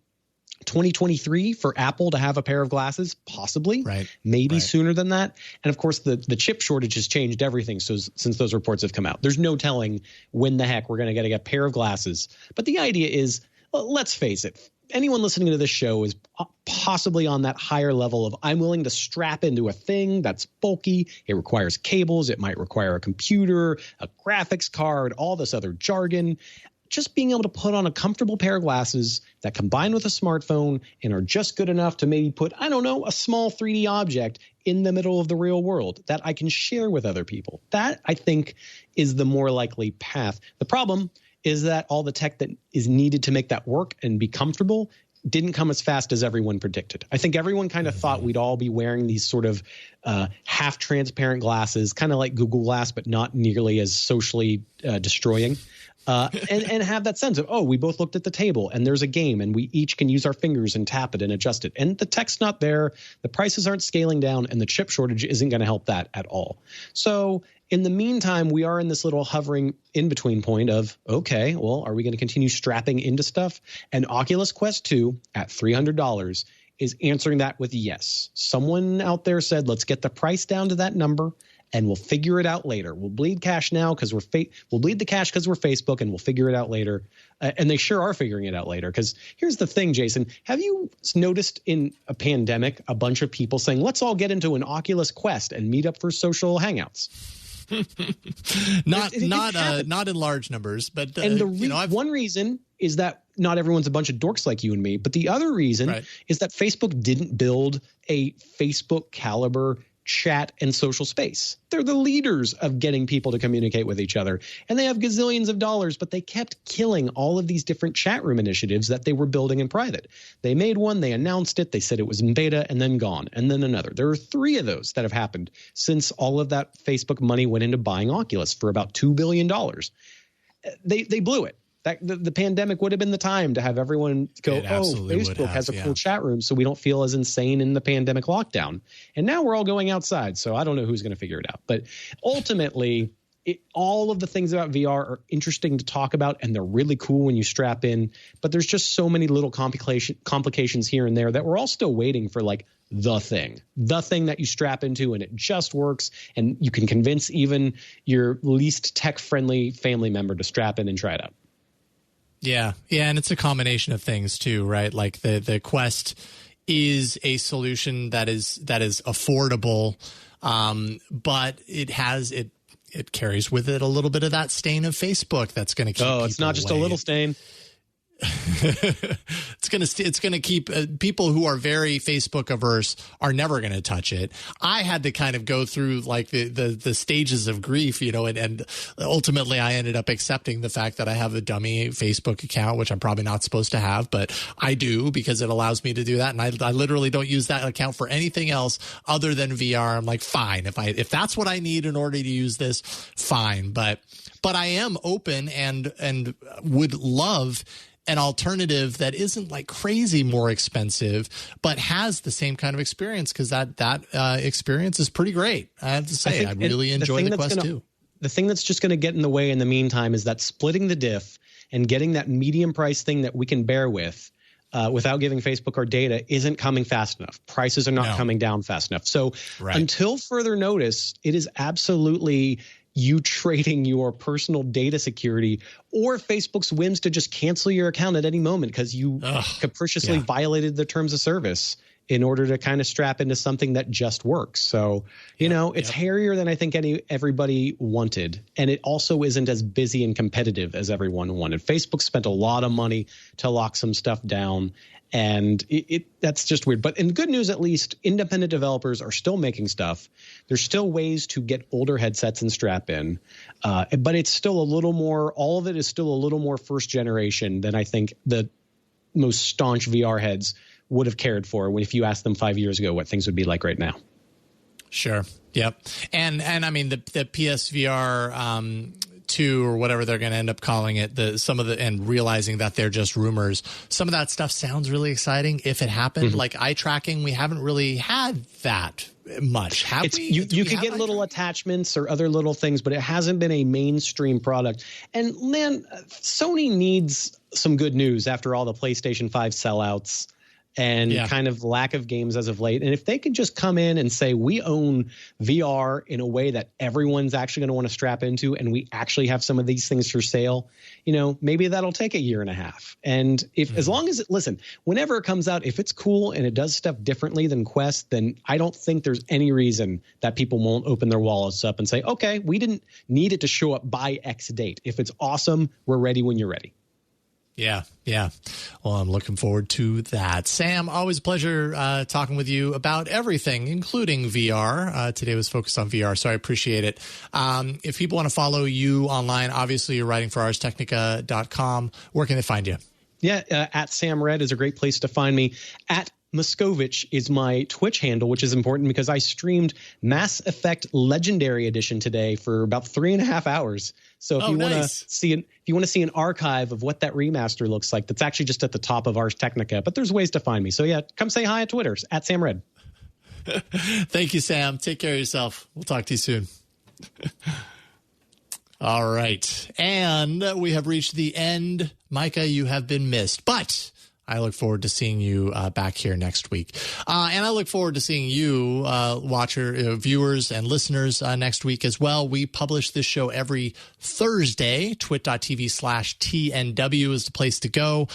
Speaker 7: 2023 for Apple to have a pair of glasses, possibly, maybe sooner than that. And of course, the chip shortage has changed everything. So since those reports have come out, there's no telling when the heck we're going to get a pair of glasses. But the idea is, let's face it, anyone listening to this show is possibly on that higher level of, I'm willing to strap into a thing that's bulky. It requires cables. It might require a computer, a graphics card, all this other jargon. Just being able to put on a comfortable pair of glasses that combine with a smartphone and are just good enough to maybe put, I don't know, a small 3D object in the middle of the real world that I can share with other people. That, I think, is the more likely path. The problem is that all the tech that is needed to make that work and be comfortable didn't come as fast as everyone predicted. I think everyone kind of thought we'd all be wearing these sort of half transparent glasses, kind of like Google Glass, but not nearly as socially destroying. And have that sense of, oh, we both looked at the table and there's a game and we each can use our fingers and tap it and adjust it. And the tech's not there, the prices aren't scaling down, and the chip shortage isn't going to help that at all. So in the meantime, we are in this little hovering in-between point of, okay, well, are we going to continue strapping into stuff? And Oculus Quest 2 at $300 is answering that with yes. Someone out there said, let's get the price down to that number, and we'll figure it out later. We'll bleed cash now because we'll bleed the cash because we're Facebook, and we'll figure it out later. And they sure are figuring it out later. Because here's the thing, Jason. Have you noticed in a pandemic a bunch of people saying, let's all get into an Oculus Quest and meet up for social hangouts?
Speaker 1: not in large numbers, but
Speaker 7: and one reason is that not everyone's a bunch of dorks like you and me. But the other reason is that Facebook didn't build a Facebook caliber chat and social space. They're the leaders of getting people to communicate with each other, and they have gazillions of dollars, but they kept killing all of these different chat room initiatives that they were building in private. They made one, they announced it, they said it was in beta, and then gone, and then another. There are 3 of those that have happened since all of that Facebook money went into buying Oculus for about $2 billion. They blew it. The pandemic would have been the time to have everyone go, Facebook has a cool chat room, so we don't feel as insane in the pandemic lockdown. And now we're all going outside, so I don't know who's going to figure it out. But ultimately, all of the things about VR are interesting to talk about, and they're really cool when you strap in. But there's just so many little complications here and there that we're all still waiting for, like, the thing that you strap into and it just works, and you can convince even your least tech-friendly family member to strap in and try it out.
Speaker 1: Yeah, and it's a combination of things too, right? Like the Quest is a solution that is affordable, but it carries with it a little bit of that stain of Facebook that's going to keep. Oh,
Speaker 7: it's not just away. A little stain.
Speaker 1: It's gonna keep people who are very Facebook averse are never going to touch it. I had to kind of go through like the stages of grief, and ultimately I ended up accepting the fact that I have a dummy Facebook account, which I'm probably not supposed to have, but I do because it allows me to do that. And I literally don't use that account for anything else other than VR. I'm like, fine, if that's what I need in order to use this, fine. But I am open and would love an alternative that isn't like crazy more expensive, but has the same kind of experience, because that experience is pretty great. I have to say, I really enjoy the Quest 2.
Speaker 7: The thing that's just going to get in the way in the meantime is that splitting the diff and getting that medium price thing that we can bear with without giving Facebook our data isn't coming fast enough. Prices are not coming down fast enough. So until further notice, it is absolutely you trading your personal data security or Facebook's whims to just cancel your account at any moment because you capriciously violated the terms of service. in order to kind of strap into something that just works. So, it's hairier than I think everybody wanted. And it also isn't as busy and competitive as everyone wanted. Facebook spent a lot of money to lock some stuff down. And that's just weird. But in good news, at least, independent developers are still making stuff. There's still ways to get older headsets and strap in. But it's still a little more, all of it is still a little more first generation than I think the most staunch VR heads would have cared for if you asked them 5 years ago what things would be like right now.
Speaker 1: Sure. Yep. And I mean, the PSVR 2 or whatever they're going to end up calling it, and realizing that they're just rumors. Some of that stuff sounds really exciting if it happened. Like eye tracking, we haven't really had that much, have we?
Speaker 7: You could get little attachments or other little things, but it hasn't been a mainstream product. And man, Sony needs some good news after all the PlayStation 5 sellouts and kind of lack of games as of late. And if they could just come in and say, we own VR in a way that everyone's actually going to want to strap into, and we actually have some of these things for sale, maybe that'll take a year and a half. And as long as whenever it comes out, if it's cool and it does stuff differently than Quest, then I don't think there's any reason that people won't open their wallets up and say, okay, we didn't need it to show up by X date. If it's awesome, we're ready when you're ready.
Speaker 1: Yeah. Well, I'm looking forward to that. Sam, always a pleasure talking with you about everything, including VR. Today was focused on VR, so I appreciate it. If people want to follow you online, obviously you're writing for ArsTechnica.com. Where can they find you?
Speaker 7: Yeah, at Sam Red is a great place to find me. At Moscovich is my Twitch handle, which is important because I streamed Mass Effect Legendary Edition today for about 3.5 hours. So if you want to see an archive of what that remaster looks like, that's actually just at the top of Ars Technica. But there's ways to find me. So yeah, come say hi at Twitter at Sam Red.
Speaker 1: Thank you, Sam. Take care of yourself. We'll talk to you soon. All right. And we have reached the end. Micah, you have been missed. But I look forward to seeing you back here next week. And I look forward to seeing you, viewers and listeners next week as well. We publish this show every Thursday. twit.tv/TNW is the place to go.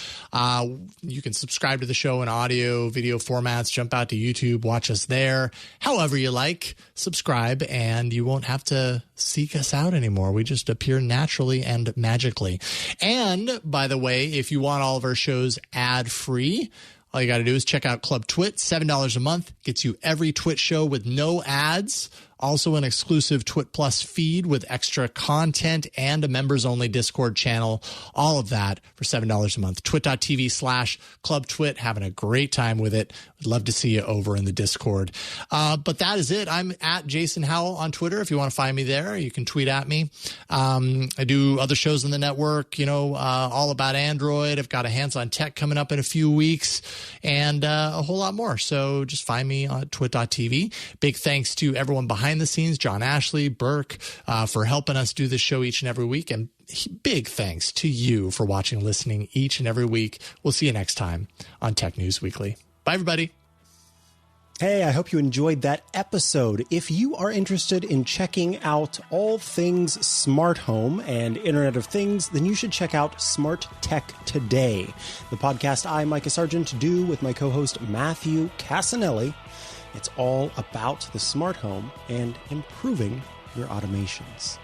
Speaker 1: You can subscribe to the show in audio, video formats. Jump out to YouTube, watch us there. However you like, subscribe, and you won't have to seek us out anymore. We just appear naturally and magically. And by the way, if you want all of our shows ad-free, all you got to do is check out Club Twit. $7 a month gets you every Twit show with no ads. Also an exclusive Twit Plus feed with extra content and a members-only Discord channel. All of that for $7 a month. twit.tv/clubtwit. Having a great time with it. Would love to see you over in the Discord. But that is it. I'm at Jason Howell on Twitter. If you want to find me there, you can tweet at me. I do other shows on the network, all about Android. I've got a Hands-on Tech coming up in a few weeks and a whole lot more. So just find me on twit.tv. Big thanks to everyone behind the scenes, John Ashley, Burke, for helping us do this show each and every week. And big thanks to you for watching, listening each and every week. We'll see you next time on Tech News Weekly. Bye, everybody.
Speaker 8: Hey, I hope you enjoyed that episode. If you are interested in checking out all things smart home and Internet of Things, then you should check out Smart Tech Today, the podcast I, Micah Sargent, do with my co-host Matthew Cassinelli. It's all about the smart home and improving your automations.